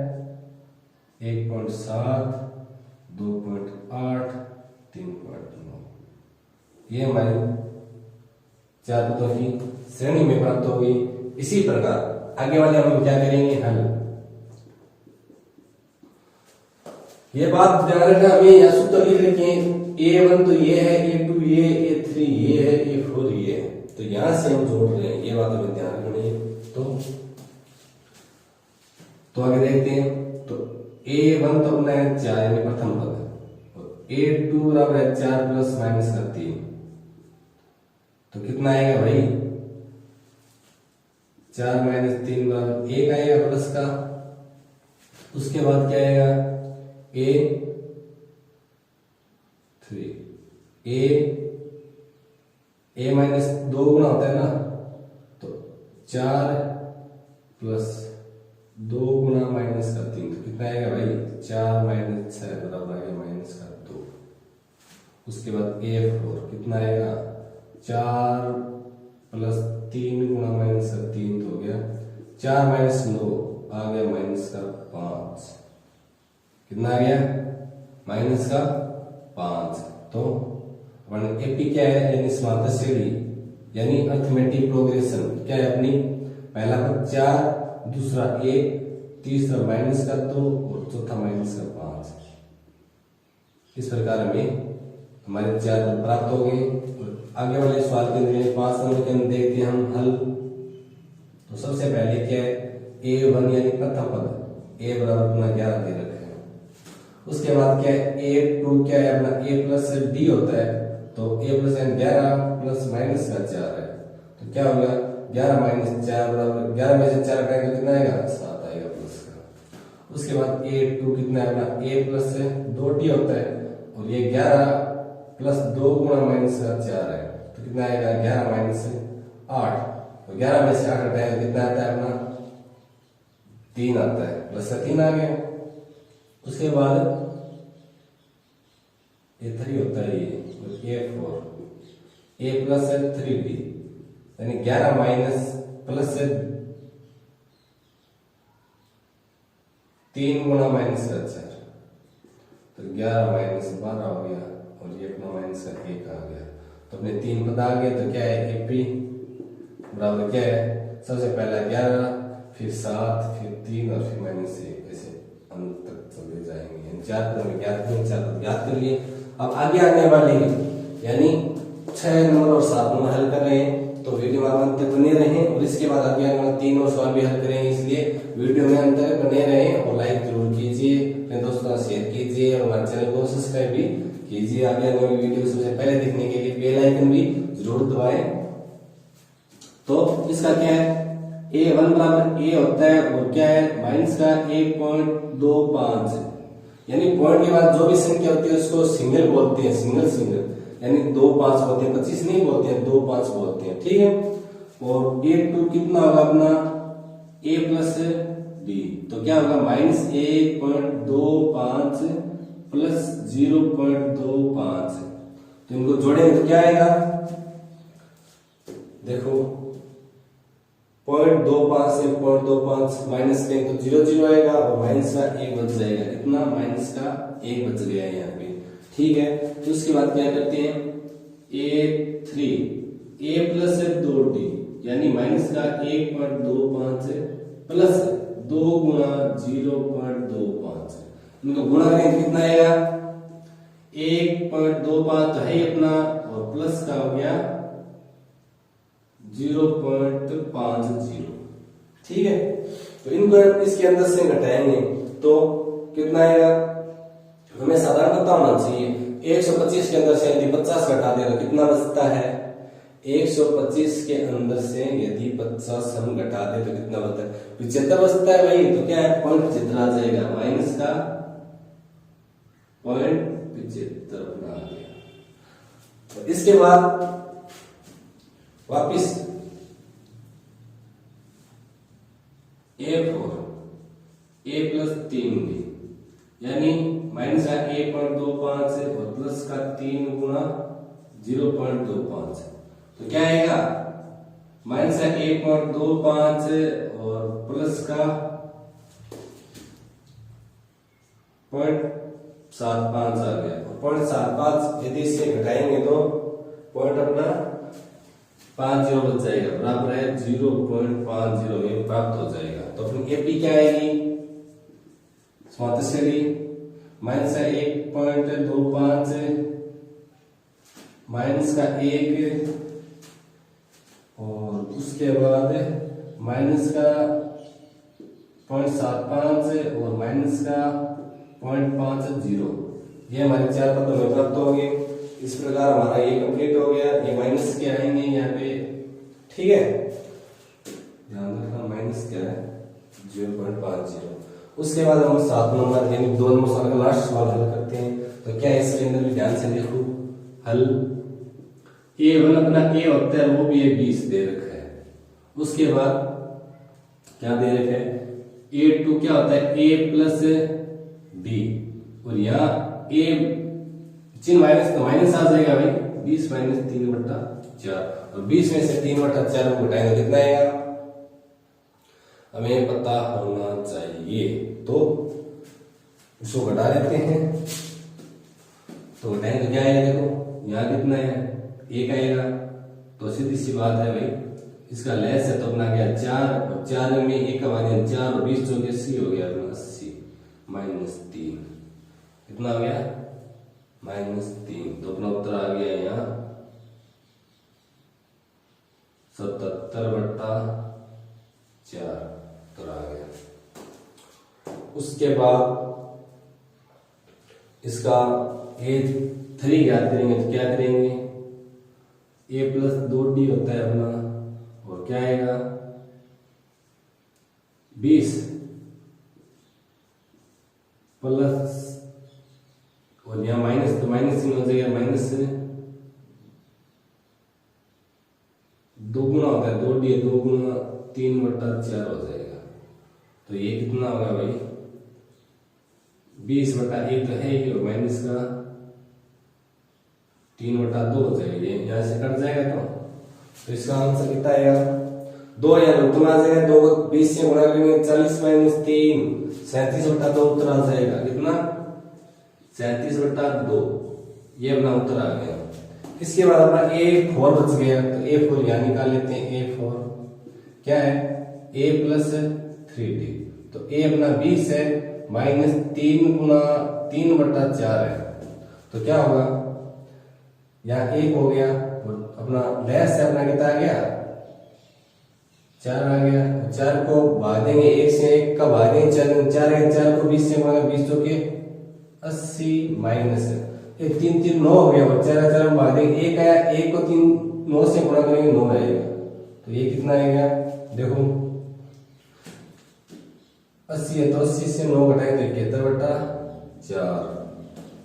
S1: 1.7 2.8 3.9, ये हमारी 4 पदों की श्रेणी में प्राप्त होगी। इसी प्रकार आगे वाले हम क्या करेंगे, हल। ये बात ध्यान रखना, हमें यह सूत्र लिख रखे हैं, a1 तो ये है, a2 ये, a3 ये है, a4 ये है, तो यहां से हम जोड़ रहे हैं, ये बात हमें ध्यान रखनी है। तो आगे देखते हैं, तो a1 तो अपना है 4 यानी प्रथम पद है, और a2 बराबर है 4 प्लस माइनस का 3, तो कितना आएगा भाई 4 माइनस 3 बराबर 1 आएगा प्लस का। उसके बाद क्या आएगा a3, a माइनस 2 गुना होता है ना, तो 4 प्लस 2 गुना माइनस का 3, तो कितना आएगा भाई 4 माइनस 6 बराबर आएगा माइनस का 2। उसके बाद a4 कितना आएगा 4 प्लस 3 गुना माइनस का 3, तो हो गया 4 माइनस 9 आ गया माइनस का 5। कितना आ गया माइनस का 5। तो अपन एपी क्या है यानी समांतर श्रेणी यानी अर्थमेटिक प्रोग्रेशन क्या है अपनी, पहला पद 4, दूसरा 1, तीसरा माइनस का 2 और चौथा माइनस का 5। इस प्रकार हमें हमारे 4 पद प्राप्त हो गए। और आगे वाले सवाल के अंदर 5 नंबर के अंदर देखते हैं हम हल। तो सबसे पहले क्या है a1 यानी प्रथम पद a बराबर अपना 11 दे रखा है। उसके बाद क्या है a2 क्या है अपना a प्लस d होता है, तो a प्लस 11 प्लस माइनस का 4 है, तो क्या होगा 11 माइनस 4 बराबर 11 में से 4 हटाएंगे तो कितना आएगा 7 आएगा प्लस का। उसके बाद a2 कितना है अपना a प्लस 2d होता है और ये 11 प्लस 2 गुणा माइनस का 4 है, तो कितना आएगा 11 माइनस 8, तो 11 में से 8 हटाएंगे तो कितना आता है अपना 3 आता है, प्लस का 3 आ गया। उसके बाद a3 होता है ये a4 a प्लस 3b यानी 11 माइनस प्लस 3 गुणा माइनस का 4, तो 11 माइनस 12 हो गया और ये अपना माइनस का 1 आ गया। तो अपने 3 पद आ गए, तो क्या है एपी बराबर क्या है सबसे पहला 11 फिर 7 फिर 3 और फिर माइनस 1, ऐसे अंत तक चले जाएंगे। 4 पद में ज्ञात करें, 4 पद ज्ञात कर लिए। अब आगे आने वाले यानी 6 नंबर और 7 नंबर हल कर रहे हैं, तो वीडियो में अंत तक बने रहें और इसके बाद आगे आने वाले 3 और सवाल भी हल करेंगे, इसलिए वीडियो में अंत तक बने रहें और लाइक जरूर कीजिए, अपने दोस्तों का शेयर कीजिए और हमारे चैनल को सब्सक्राइब भी कीजिए। आगे आने वाली वीडियो सबसे पहले देखने के लिए बेल आइकन भी जरूर दबाएं। तो इसका क्या है a1 बराबर a होता है और क्या है माइनस का 1.25 यानी पॉइंट के बाद जो भी संख्या होती है उसको सिंगल बोलते हैं, सिंगल सिंगल यानी 2 5 बोलते हैं, 25 नहीं बोलते हैं, 2 5 बोलते हैं, ठीक है। और a2 कितना होगा अपना a प्लस d, तो क्या होगा माइनस 1.25 प्लस 0.25, तो इनको जोड़ेंगे तो क्या आएगा देखो 0.25 से 0.25 माइनस करेंगे तो 0 0 आएगा और माइनस का 1 बच जाएगा, कितना माइनस का 1 बच गया है यहाँ पे, ठीक है। तो उसके बाद क्या करते हैं a3 a प्लस 2d यानी माइनस का 1.25 प्लस 2 गुणा 0.25, इनको गुणा करेंगे कितना आएगा 1.25 तो है अपना और प्लस का हो गया 0.50, ठीक है। तो इनको इसके अंदर से घटाएंगे तो कितना आएगा, हमें साधारण पता होना चाहिए 125 के अंदर से यदि 50 घटा दे तो कितना बचता है, 125 के अंदर से यदि 50 हम घटा दे तो कितना बचता है 75 बचता है भाई, तो क्या है 0.75 आ जाएगा, माइनस का 0.75 बना दिया। तो इसके बाद वापिस a4 a प्लस 3b यानी माइनस का 1.25 और प्लस का 3 गुणा 0.25, तो क्या आएगा माइनस का 1.25 और प्लस का 0.75 आ गया, 0.75 यदि इससे घटाएंगे तो पॉइंट अपना 50 बच जाएगा, बराबर है 0.50 ये प्राप्त हो जाएगा। तो अपनी एपी क्या आएगी समांतर श्रेणी माइनस का 1.25 माइनस का 1 और उसके बाद माइनस का 0.75 और माइनस का 0.50, ये हमारे 4 पदों में प्राप्त हो गए। इस प्रकार हमारा ये कंप्लीट हो गया, ये माइनस के आएंगे यहाँ पे, ठीक है, ध्यान रखना माइनस क्या है 0.50। उसके बाद हम 7 नंबर यानी 2 नंबर सवाल का लास्ट सवाल हल करते हैं। तो क्या है इसके अंदर भी ध्यान से देखो हल, a1 अपना a होता है वो भी 20 दे रखा है। उसके बाद क्या दे रखा है a2 क्या होता है a प्लस d और यहाँ a चिन्ह माइनस तो माइनस आ जाएगा भाई, 20 माइनस 3/4 और 20 में से 3/4 को घटाएंगे कितना आएगा, हमें पता होना चाहिए। तो इसको घटा लेते हैं, तो घटाएंगे तो क्या आएगा, देखो यहाँ कितना है, 1 आएगा। तो सीधी सी बात है भाई, इसका लेस है तो अपना गया 4, और 4 में 1 का भाग 4 और 20 चौके 80 हो गया अपना 80 -3, कितना हो गया -3। तो अपना उत्तर आ गया यहाँ 77/4 उत्तर आ गया। उसके बाद इसका A3 याद करेंगे तो क्या करेंगे, A प्लस 2D होता है अपना, और क्या आएगा 20 प्लस, और यहाँ माइनस, तो माइनस ही हो जाएगा, माइनस 2 गुना होता है 2D, 2 गुना 3/4 हो जाएगा। तो ये कितना होगा भाई 20/1 तो है ही, और माइनस का 3/2 हो जाएगा, ये यहाँ से कट जाएगा। तो इसका आंसर कितना आएगा 2, यार उत्तर आ जाएगा 2 को 20 से गुणा करेंगे 40 - 3 37/2 उत्तर आ जाएगा, कितना 37/2, ये अपना उत्तर आ गया। इसके बाद अपना A4 बच गया, तो A4 यहाँ निकाल लेते हैं। A4 क्या है, A प्लस 3D, तो A अपना 20 है, -3 गुना 3/4 है, तो क्या होगा यहाँ 1 हो गया, और अपना लेस है अपना कितना आ गया 4 आ गया। 4 को भाग देंगे 1 से, 1 का भाग देंगे 4 को 20 से भागा 20 चौके 80 माइनस ये 3 3 9 हो गया, और 4 हम भाग देंगे 1 आया, 1 को 3 9 से गुणा करेंगे 9 आएगा। तो ये कितना आएगा, देखो 80 है, तो 80 से 9 घटाएंगे तो 71/4।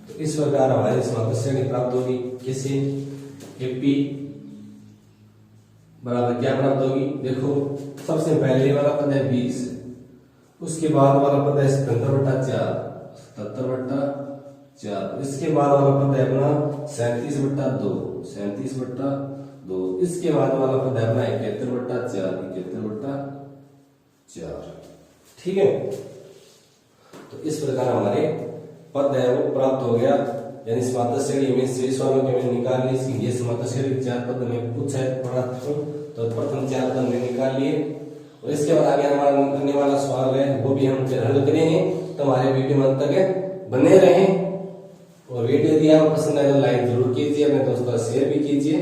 S1: तो इस प्रकार हमारी समांतर श्रेणी प्राप्त होगी। किसी AP बराबर क्या प्राप्त होगी, देखो सबसे पहले वाला पद है 20, उसके बाद वाला पद है 77/4, 77/4, इसके बाद वाला पद है अपना 37/2, 37/2, इसके बाद वाला पद है अपना 71/4, 71/4। ठीक है, तो इस प्रकार हमारे पद है वो प्राप्त हो गया। यानी समांतर श्रेणी में शेष वालों के मैंने निकाल ली, ये समांतर श्रेणी 4 पद में पूछा है पढ़ा तो प्रथम 4 पद में निकाल लिए। और इसके बाद आगे हमारा आने वाला सवाल है वो भी हम हल करेंगे। तो हमारे वीडियो में अंत तक बने रहें, और वीडियो यदि आपको पसंद आए तो लाइक जरूर कीजिए, अपने दोस्तों का शेयर भी कीजिए।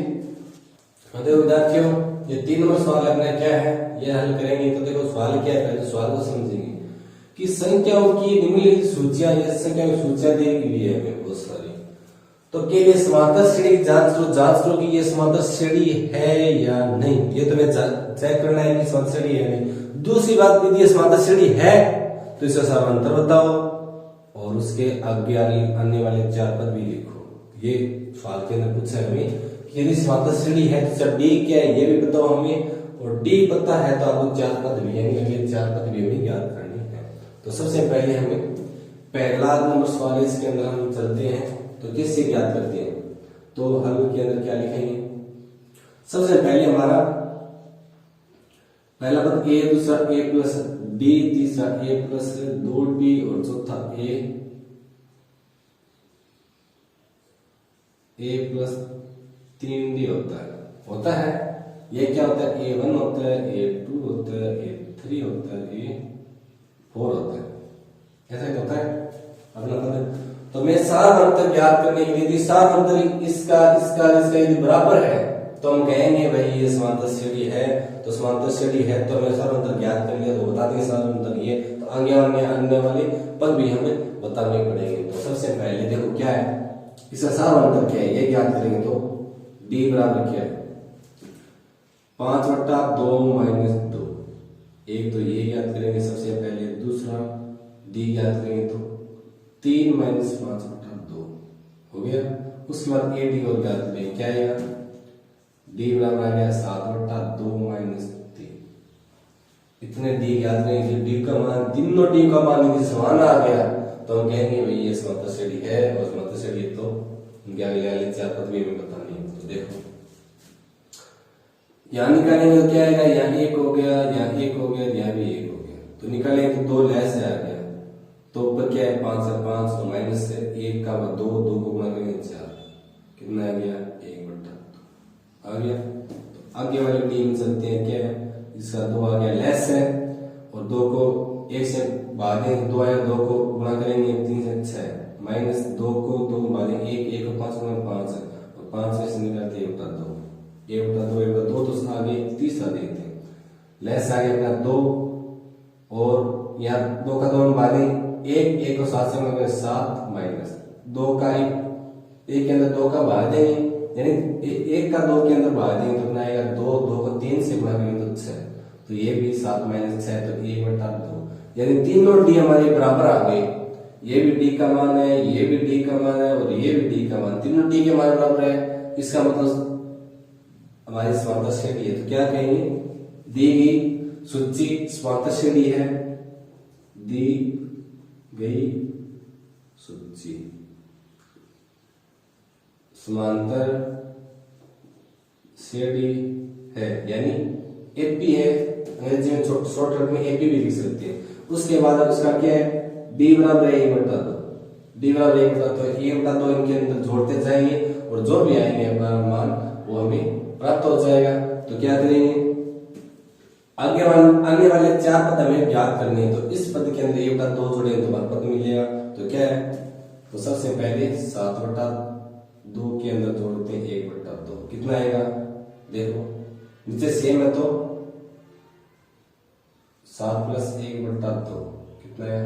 S1: देखो विद्यार्थियों, ये 3 नंबर सवाल अपना क्या है ये हल करेंगे। तो देखो सवाल क्या है, पहले सवाल को समझेंगे कि संख्याओं की निम्नलिखित सूचियां, ये संख्याओं की सूचियां दी हुई है हमें बहुत सारी। तो के लिए समांतर श्रेणी की जांच करो कि ये समांतर श्रेणी है या नहीं। ये तो मैं चेक करना है कि समांतर श्रेणी है नहीं। दूसरी बात, यदि ये समांतर श्रेणी है तो इसका समांतर बताओ, और उसके आगे आने वाले 4 पद भी लिखो। ये सवाल के अंदर पूछा है हमें कि यदि समांतर श्रेणी है तो डी क्या है ये भी बताओ हमें, और डी पता है तो आपको 4 पद भी, यानी अगले 4 पद भी हमें याद करनी है। तो सबसे पहले हमें पहला नंबर सवाल इसके अंदर हम चलते हैं, तो किससे याद करते हैं। तो हल के अंदर क्या लिखेंगे, सबसे पहले हमारा पहला पद a, दूसरा a प्लस d, तीसरा a प्लस 2d, और चौथा a प्लस 3d होता है। ये क्या होता है, a1 होता है, a2 होता है, a3 होता है, a4 होता है। ऐसा होता है अपना पद। तो मैं सार अंतर याद करने के लिए, यदि सार अंतर इसका यदि बराबर है तो हम कहेंगे भाई ये समांतर श्रेणी है। तो समांतर श्रेणी है तो हमें सार अंतर ज्ञात कर लिया तो बता देंगे सार अंतर ये। तो आगे आने वाले पद भी हमें बताने पड़ेंगे। तो सबसे पहले देखो क्या है, इसका सार अंतर क्या है ये ज्ञात करेंगे। तो d बराबर क्या है 5/2 - 2, एक तो ये ज्ञात करेंगे सबसे पहले। दूसरा d ज्ञात करेंगे तो 3 - 5/2 हो गया। उसके बाद ad और ज्ञात करेंगे, क्या आएगा d बराबर आ गया 7/2 - 3। इतने d ज्ञात करेंगे, d का मान, तीनों d का मान यदि समान आ गया तो हम कहेंगे भाई ये समांतर श्रेणी है। और समांतर श्रेणी तो उनके आगे वाले 4 पद भी हमें बताने हैं। तो देखो यहाँ निकालेंगे तो क्या आएगा, यहाँ 1 हो गया, यहाँ 1 हो गया, यहाँ भी 1 हो गया। तो निकालेंगे तो 2 लेस है आ गया, तो ऊपर क्या है 5 है, 5 तो माइनस से 1 का 2, 2 को गुणा करेंगे 4, कितना आ गया 1/2 आ गया। तो आगे वाली टीम चलते हैं, क्या है इसका 2 आ गया लेस है, और 2 को 1 से भागेंगे 2 आया, 2 को गुणा करेंगे 3 से 6 माइनस 2 को 2 को भागेंगे 1 को 5 गुणा 5 है, और 5 में से निकालते 1/2 1/2 तो आगे तीसरा देखते हैं, लेस आ गया अपना 2, और यहाँ 2 का 2 हम भागे 1 को 7 से गुणा 7 माइनस 2 का 1 के अंदर 2 का भाग देंगे, यानी 1 का 2 के अंदर भाग देंगे तो बनाएगा 2 को 3 से गुणा करेंगे तो 6, तो ये भी 7 माइनस 6 तो 1/2, यानी तीनों डी हमारे बराबर आ गए, ये भी डी का मान है, ये भी डी का मान है, और ये भी डी का मान, तीनों डी के मान बराबर है। इसका मतलब हमारी समांतर श्रेणी है, तो क्या कहेंगे दी गई सूची समांतर श्रेणी है, दी गई सूची समांतर श्रेणी है, यानी एपी है, अंग्रेजी में शॉर्टकट में एपी भी लिख सकते हैं। उसके बाद अब इसका क्या है डी बराबर है 1/2, डी बराबर 1/2 तो 1/2 इनके अंदर जोड़ते जाएंगे, और जो भी आएंगे अपना मान वो हमें प्राप्त हो जाएगा। तो क्या करेंगे आगे वाले 4 पद हमें ज्ञात करने हैं, तो इस पद के अंदर 1/2 जोड़े तो हमारा पद मिलेगा, तो क्या है तो सबसे पहले 7/2 के अंदर जोड़ते हैं 1/2, कितना आएगा देखो नीचे सेम है तो 7 + 1/2 कितना है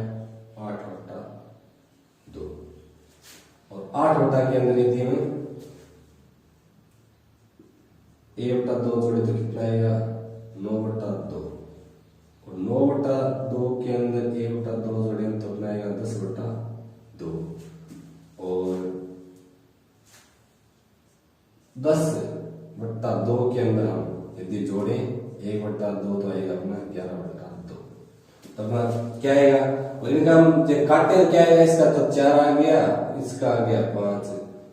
S1: 8/2, और 8 के अंदर यदि हम 1/2 जोड़े तो कितना आएगा 9/2, और 9/2 के अंदर 1/2 जोड़े तो कितना आएगा 10/2, और 10/2 के अंदर हम यदि जोड़े 1/2 तो आएगा अपना 11/2, तब क्या आएगा, और इनका हम जब काटे तो क्या आएगा, इसका तो 4 आ गया, इसका आ गया 5,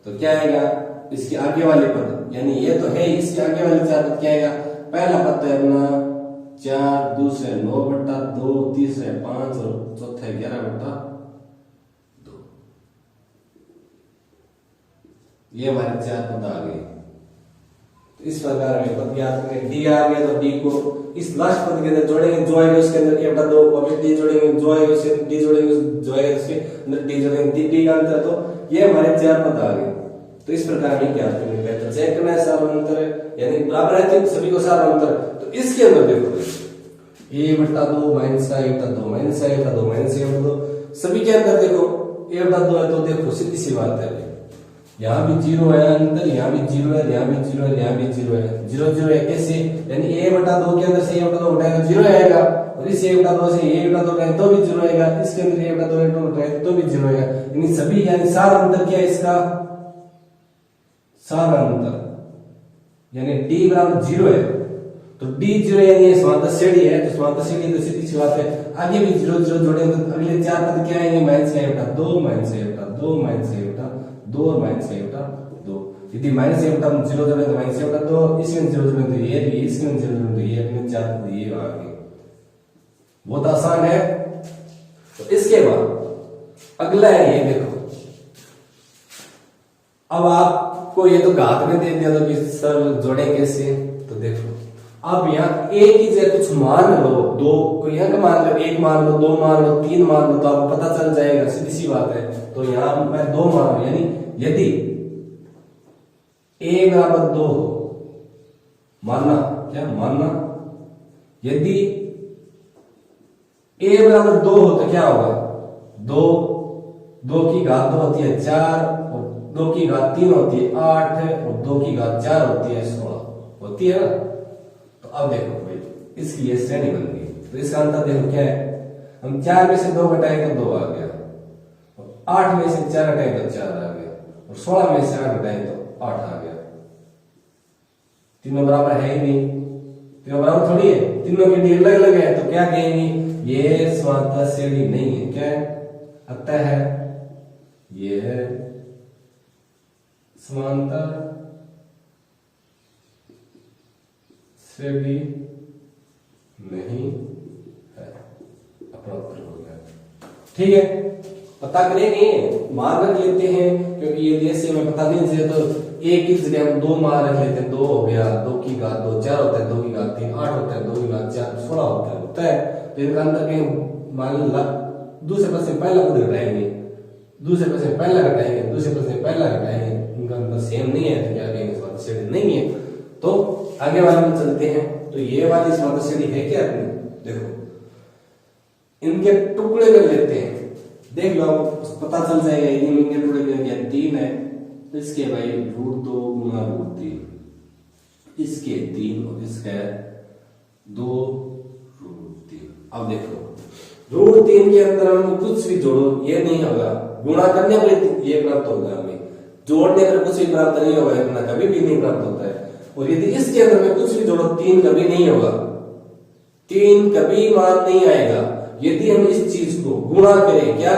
S1: तो क्या आएगा इसके आगे वाले पद, यानी ये तो है इसके आगे वाले 4 पद क्या आएगा, पहला पद है अपना 4, दूसरा 9/2, तीसरा 5 और चौथा 11/2, ये हमारे 4 पद आ गए। तो इस प्रकार में पद ज्ञात करें, डी आ गया तो डी को इस लास्ट पद के अंदर जोड़ेंगे, जो आएगा उसके अंदर 1/2 और डी जोड़ेंगे, जो आएगा उसके डी जोड़ेंगे, जो आएगा उसके अंदर डी जोड़ेंगे, डी का अंतर, तो ये हमारे 4 पद आ गए। तो इस प्रकार में ज्ञात करने का तो चेक करना है सामानांतर है, यानी बराबर है तो सभी को सामानांतर, तो इसके अंदर देखो 1/2 माइनस का 1/2 माइनस का 1/2 माइनस का 1/2, सभी के अंदर देखो 1/2 है, तो देखो सीधी सी बात है, यहाँ भी 0 है अंदर, यहाँ भी 0 है, यहाँ भी 0 है, यहाँ भी 0 है, 0 0 है कैसे, यानी 1/2 के अंदर से 1/2 उठाएगा 0 आएगा, और इस 1/2 से 1/2 उठाएगा तो भी 0 आएगा, इसके अंदर 1/2 उठाएगा तो भी 0 आएगा, यानी सभी यानी सार अंतर क्या है इसका सार अंतर, यानी d बराबर 0 है, तो d 0 यानी समांतर श्रेणी है, तो समांतर श्रेणी तो सीधी सी बात है, आगे भी 0 0 जोड़े तो अगले 4 पद क्या आएंगे माइनस का 1/2 माइनस का 1/2 माइनस का 1/2 और माइनस का 1/2, यदि माइनस का 0 जोड़े तो माइनस का 1/2, इसमें 0 जोड़े तो ये भी, इसमें 0 जोड़े तो ये, अपने 4 पद ये आ गए, बहुत आसान है। तो इसके बाद अगला है ये देखो, अब आपको ये तो घात में दे दिया तो कि सर जोड़े कैसे, तो देखो अब यहाँ एक ही जगह कुछ मान लो, 2 को यहाँ का मान लो, 1 मान लो, 2 मान लो, 3 मान लो, तो आपको पता चल जाएगा, सीधी सी बात है। तो यहाँ मैं 2 मान लो, यानी यदि a बराबर 2 हो, मानना क्या मानना, यदि a बराबर 2 हो तो क्या होगा, 2 की घात 2 होती है 4, और 2 की घात 3 होती है 8, और 2 की घात 4 होती है 16 होती है ना। तो अब देखो भाई इसकी ये श्रेणी बन गई, तो इसका अंतर देखो क्या है, हम 4 में से 2 घटाएं तो 2 आ गया, 8 में से 4 घटाएं तो 4 आ गया, और 16 में से 8 घटाएं तो 8 आ गया। तीनों बराबर है ही नहीं, तीनों बराबर थोड़ी है, तीनों की डी अलग अलग है, तो क्या कहेंगे ये समांतर श्रेणी नहीं है, क्या है अतः है ये समांतर श्रेणी नहीं है। अपना उत्तर हो गया। ठीक है, पता करेंगे, मान रख लेते हैं, क्योंकि ये देश से हमें पता नहीं चले तो एक की जगह हम 2 मान रख लेते हैं। 2 हो गया, 2 की घात 2, 4 होता है, 2 की घात 3, 8 होता है, 2 की घात 4, 16 होता है। तो इनका अंतर कहीं मान ला दूसरे प्रश्न में पहला खुद घटाएंगे, दूसरे प्रश्न में पहला घटाएंगे, दूसरे प्रश्न में पहला घटाएंगे, इनका अंतर सेम नहीं है तो क्या कहेंगे, समांतर श्रेणी नहीं है। तो आगे वाले में चलते हैं। तो ये वाली समांतर श्रेणी है क्या अपनी, देखो इनके टुकड़े कर लेते हैं, देख लो पता चल जाएगा। इनके टुकड़े कर दिया 3 है, इसके भाई √2 गुना √3, इसके 3 और इसका 2 √3। अब देखो √3 के अंदर हम कुछ भी जोड़ो ये नहीं होगा, गुणा करने पर ये प्राप्त होगा, हमें जोड़ने पर कुछ भी प्राप्त नहीं होगा, इतना कभी भी नहीं प्राप्त होता है। और यदि इसके अंदर में कुछ भी जोड़ो 3 कभी नहीं होगा, 3 कभी मान नहीं आएगा। यदि हम इस चीज को गुणा करें, क्या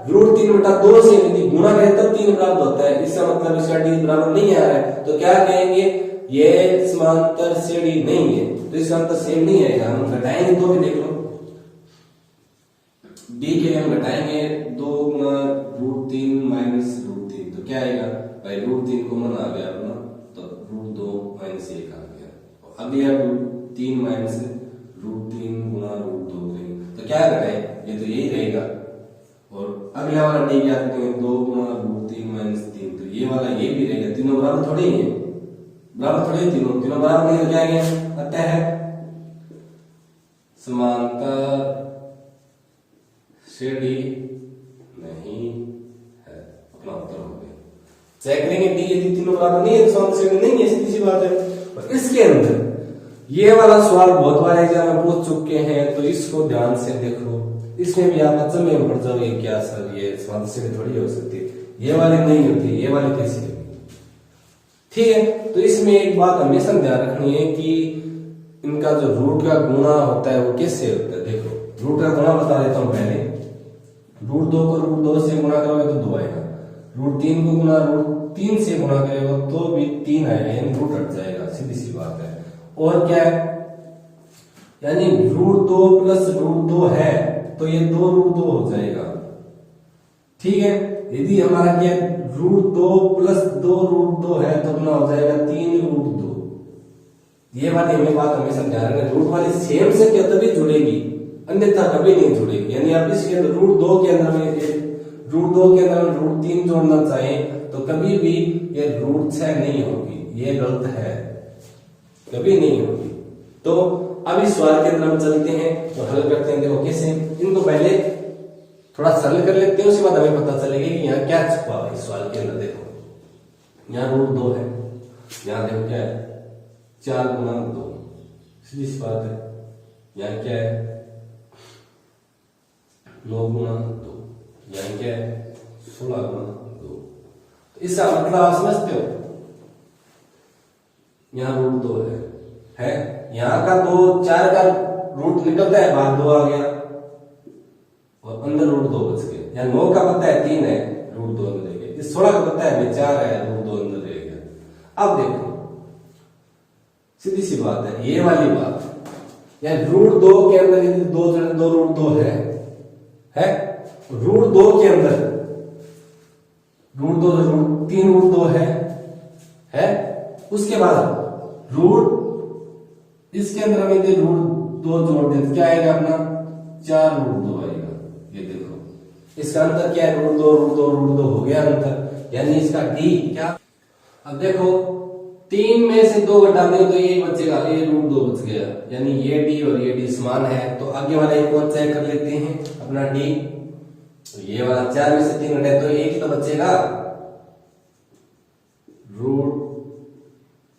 S1: √3/2 से यदि गुणा करें तब 3 प्राप्त होता है, इसका मतलब इसका d बराबर नहीं आ रहा है, तो क्या कहेंगे, ये समांतर श्रेणी नहीं है, तो इसका अंतर सेम नहीं आएगा। हम घटाएंगे तो भी देख लो, d के लिए हम घटाएंगे 2 गुना √3 माइनस √3, तो क्या आएगा भाई, √3 कॉमन आ गया अपना, तो √2 माइनस 1 आ गया। अब यह 3 माइनस √3 गुना √2 करेंगे तो क्या घटाए, ये तो यही रहेगा। और अगला वाला d क्या करेंगे, 2 गुना √3 माइनस 3, तो ये वाला ये भी रहेगा। तीनों बराबर थोड़े ही है, बराबर थोड़े ही, तीनों बराबर नहीं तो क्या आएगा, अतः है समांतर श्रेणी नहीं है, अपना उत्तर हो गया। चेक करेंगे d यदि तीनों बराबर नहीं है तो समांतर श्रेणी नहीं है, सीधी सी बात है। और इसके अंदर ये वाला सवाल बहुत बार एग्जाम में पूछ चुके हैं, तो इसको ध्यान से देखो, इसमें भी आप अचंभे में पड़ जाओगे, क्या सर ये समांतर श्रेणी थोड़ी हो सकती है, ये वाली नहीं होती, ये वाली कैसी होगी। ठीक है, तो इसमें एक बात हमेशा ध्यान रखनी है कि इनका जो रूट का गुणा होता है वो कैसे होता है। देखो रूट का गुणा बता देता हूं पहले, √2 को √2 से गुणा करोगे तो 2 आएगा, √3 को गुणा √3 से गुणा करेगा तो भी 3 आएगा, यानी रूट हट जाएगा, सीधी सी बात है। और क्या है, यानी √2 प्लस √2 है तो ये 2 √2 हो जाएगा। ठीक है, यदि हमारा क्या √2 प्लस 2 √2 है तो अपना हो जाएगा 3 √2। ये वाली हमें बात हमेशा ध्यान रखना, रूट वाली सेम से क्या तभी जुड़ेगी, अन्यथा कभी नहीं जुड़ेगी। यानी आप इसके अंदर √2 के अंदर में √3 जोड़ना चाहें तो कभी भी ये √6 नहीं होगी, ये गलत है, कभी नहीं होगी। तो अब इस सवाल के अंदर हम चलते हैं तो हल करते हैं। देखो कैसे, इनको पहले थोड़ा सरल कर लेते हैं, उसके बाद हमें पता चलेगा कि यहाँ क्या छुपा है इस सवाल के अंदर। देखो यहाँ √2 है, यहाँ देखो क्या है 4 गुना 2, सीधी सी बात है। यहाँ क्या है 9 गुना 2, यहाँ क्या है 16 गुना 2। तो इसका मतलब आप समझते हो, यहाँ √2 है यहाँ का 2 4 का रूट निकलता है बाहर, 2 आ गया और अंदर √2 बच गया। यहाँ 9 का पता है 3 है, √2 अंदर रह गया। इस 16 का पता है 4 है, √2 अंदर रह गया। अब देखो सीधी सी बात है, ये वाली बात यानी √2 के अंदर यदि 2 √2 है √2 के अंदर √3 √2 है उसके बाद रूट इसके अंदर हम यदि √2 जोड़ दें तो क्या आएगा अपना 4 √2 आएगा। ये देखो इसका अंतर क्या है, √2 हो गया अंतर, यानी इसका d क्या। अब देखो 3 में से 2 घटा दें तो ये बचेगा, ये √2 बच गया, यानी ये d और ये d समान है। तो आगे वाला एक और चेक कर लेते हैं अपना d, तो ये वाला 4 में से 3 घटाए तो एक ही तो बचेगा,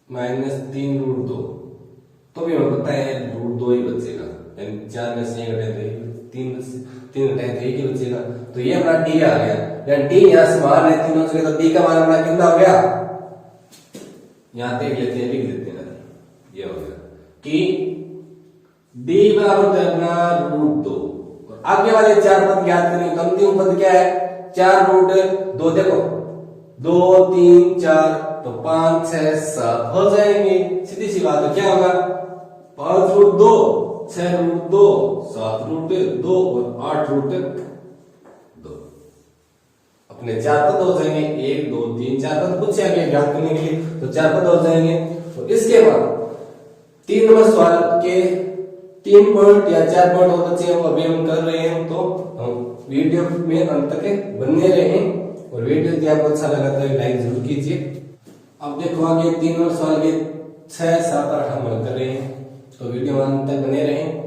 S1: -3 √2, तो भी हमें पता है √2 ही बचेगा, यानी 4 में से 1 घटाए तो 3 घटाए तो 1 ही बचेगा। तो ये अपना d आ गया, यानी d यहाँ समान है तीनों से, तो d का मान अपना कितना हो गया, यहाँ देख लेते हैं, लिख देते हैं, ये हो गया कि d बराबर है अपना √2। और आगे वाले 4 पद याद करेंगे तो अंतिम पद क्या है 4 √2, देखो 2 3 4 तो 5 6 7 हो जाएंगे, सीधी सी बात है। क्या होगा 5 √2 6√2, 7√2 और 8√2। अपने 4 पद हो जाएंगे, 1 2 3 4 पद पूछे आगे ज्ञात करने के लिए, तो 4 पद हो जाएंगे। तो इसके बाद 3 नंबर सवाल के 3 पॉइंट या 4 पॉइंट और बचे हैं, वो अभी हम कर रहे हैं। तो हम वीडियो में अंत तक बने रहें, और वीडियो यदि आपको अच्छा लगा तो लाइक जरूर कीजिए। अब देखो आगे 3 नंबर सवाल के 6 7 8 हम हल कर रहे हैं, तो वीडियो में अंत तक बने रहें।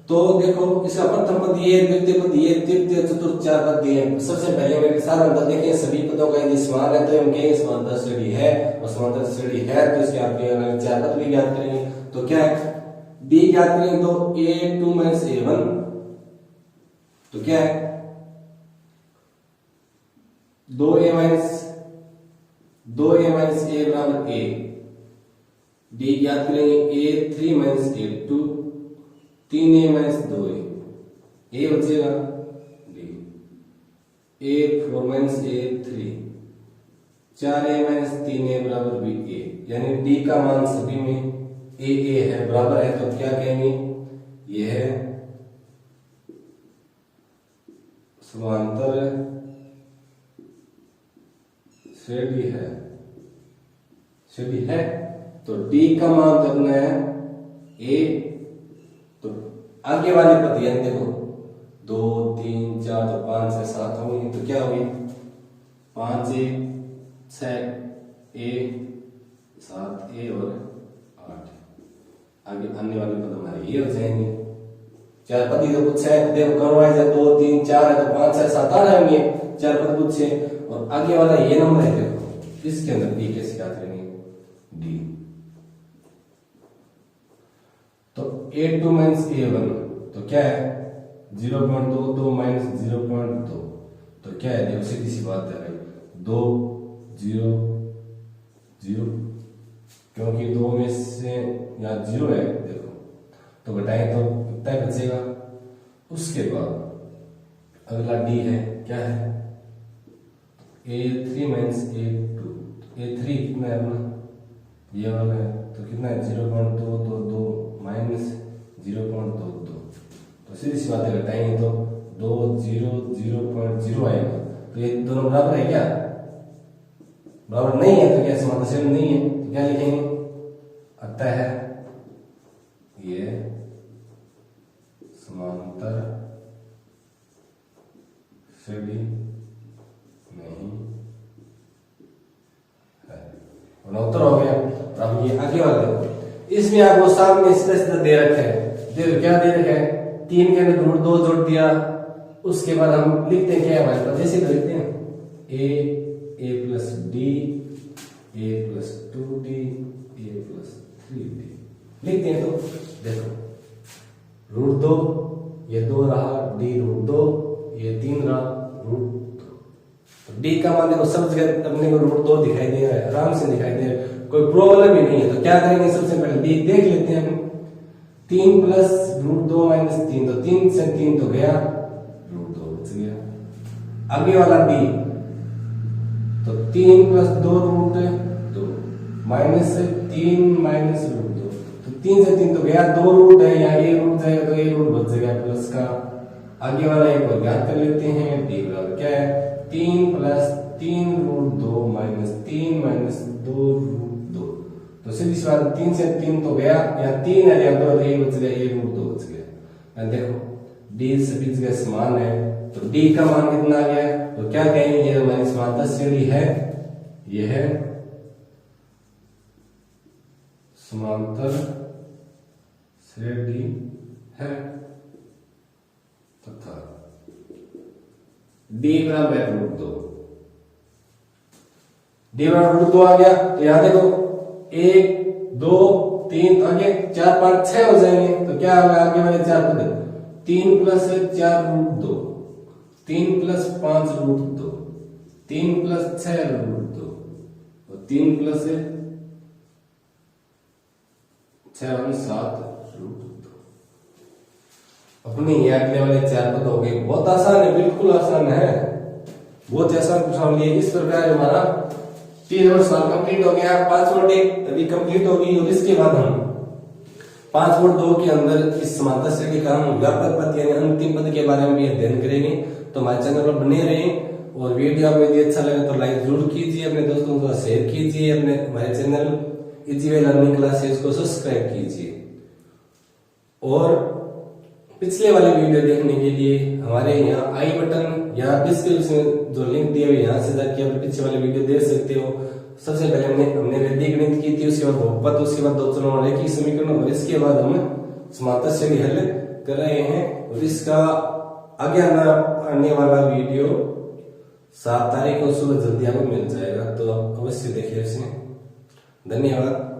S1: तो देखो इसका प्रथम पद ये, द्वितीय पद ये, तृतीय चतुर्थ 4 पद दिए हैं। सबसे पहले मेरे सारा अंतर देखें, सभी पदों का यदि समान है तो हम कहेंगे समांतर श्रेणी है, और समांतर श्रेणी है तो इसके आपके 4 पद भी ज्ञात करेंगे। तो क्या है, डी ज्ञात करेंगे तो a2 - a1, तो क्या है 2a - a बराबर a। डी ज्ञात करेंगे a3 - a2, 3a - 2a, a बचेगा D. a4 - a3, 4a - 3a बराबर b a, यानी डी का मान सभी में a है, बराबर है। तो क्या कहेंगे, यह है समांतर श्रेणी है, श्रेणी है। तो डी का मान करना है a। तो आगे वाले पद यानी देखो 2 3 4 तो 5 6 7 होंगे, तो क्या होगी 5a 6a 7a और 8। आगे आने वाले पद हमारे ये हो जाएंगे। 4 पद ही तो पूछे है, देखो करवाए जाए 2 3 4 है तो 5 6 7 8 आएंगे, 4 पद पूछे। और आगे वाला ये नंबर है, देखो इसके अंदर डी कैसे याद करेंगे, डी। तो a2 - a1 तो क्या है 0.22 - 0.2, तो क्या है, देखो सीधी सी बात है भाई, 2 0 0, क्योंकि 2 में से यहाँ 0 है, देखो तो घटाएं तो कितना बचेगा। उसके बाद अगला डी है, क्या है a3 - a2, a3 कितना है अपना, ये वाला है, तो कितना है 0.222 - 0.22, तो सीधी सी बातें घटाएंगे तो 2 0 0.0 आएगा। तो ये दोनों बराबर है क्या, बराबर नहीं है, तो क्या समांतर श्रेणी नहीं है, तो क्या लिखेंगे, अतः ये समांतर श्रेणी नहीं है। और उत्तर हो गया। अब ये आगे वाला देखो, इसमें आपको सामने सीधा दे रखा है, देखो क्या दे रखा है, 3 के अंदर √2 जोड़ दिया। उसके बाद हम लिखते हैं क्या है हमारे पास, जैसे तो लिखते हैं a + d, a + 2d, a + 3d लिखते हैं। तो देखो √2 ये 2 रहा, d √2 ये 3 रहा, √2। तो d का मान देखो सब जगह अपने को √2 दिखाई दे रहा है, आराम से दिखाई दे रहा है, कोई प्रॉब्लम ही नहीं है। तो क्या करेंगे, सबसे पहले d देख लेते हैं हम। 3 + √2 - 3, तो 3 से 3 तो गया, √2 बच गया। आगे वाला d, तो 3 + 2 √2 -3 - √2, तो 3 से 3 तो गया, 2 रूट है, यहाँ ये रूट जाएगा तो ये रूट बच जाएगा प्लस का। आगे वाला एक और ज्ञात कर लेते हैं, d बराबर क्या है 3 + 3 √2 - 3 - 2 √2, तो सीधी सी बात 3 से 3 तो गया, यहाँ 3 है, यहाँ 2 ये बच गया, ये √2 बच गया। देखो d सभी जगह समान है, तो d का मान कितना आ गया, तो क्या कहेंगे, ये हमारी समांतर श्रेणी है, ये है समांतर श्रेणी है, तथा d बराबर √2, d बराबर √2 आ गया। तो यहां देखो 1 2 3 आगे 4 5 6 हो जाएंगे, तो क्या होगा आगे वाले 4 पद, 3 + 4 √2, 3 + 5 √2, 3 + 6 √2 और 3 + 6 और 7 √2। अपने ये अगले वाले 4 पद हो गए, बहुत आसान है, बिल्कुल आसान है, बहुत आसान प्रश्न लिए। इस प्रकार हमारा 3 नंबर सवाल कंप्लीट हो गया। 5 नंबर अभी कंप्लीट होगी, और इसके बाद हम 5.2 के अंदर इस समांतर श्रेणी का हम व्यापक पद यानी अंतिम पद के बारे में भी अध्ययन करेंगे। तो हमारे चैनल पर बने रहें और वीडियो आपको यदि अच्छा लगे तो लाइक जरूर कीजिए, अपने दोस्तों को शेयर कीजिए, अपने हमारे channel easy way learning classes को सब्सक्राइब कीजिए। और पिछले वाले वीडियो देखने के लिए हमारे यहाँ आई बटन या डिस्क्रिप्शन में जो लिंक दिया हुआ यहाँ से जाके आप पीछे वाले वीडियो देख सकते हो। सबसे पहले हमने वैदिक गणित की थी, उसके बाद बहुपद, उसके बाद दो चरों वाले रैखिक समीकरण और इसके बाद हम समांतर श्रेणी हल कर रहे हैं। और इसका आगे आने वाला वीडियो 7 तारीख को सुबह जल्दी आपको मिल जाएगा, तो आप अवश्य देखिए इसे। धन्यवाद।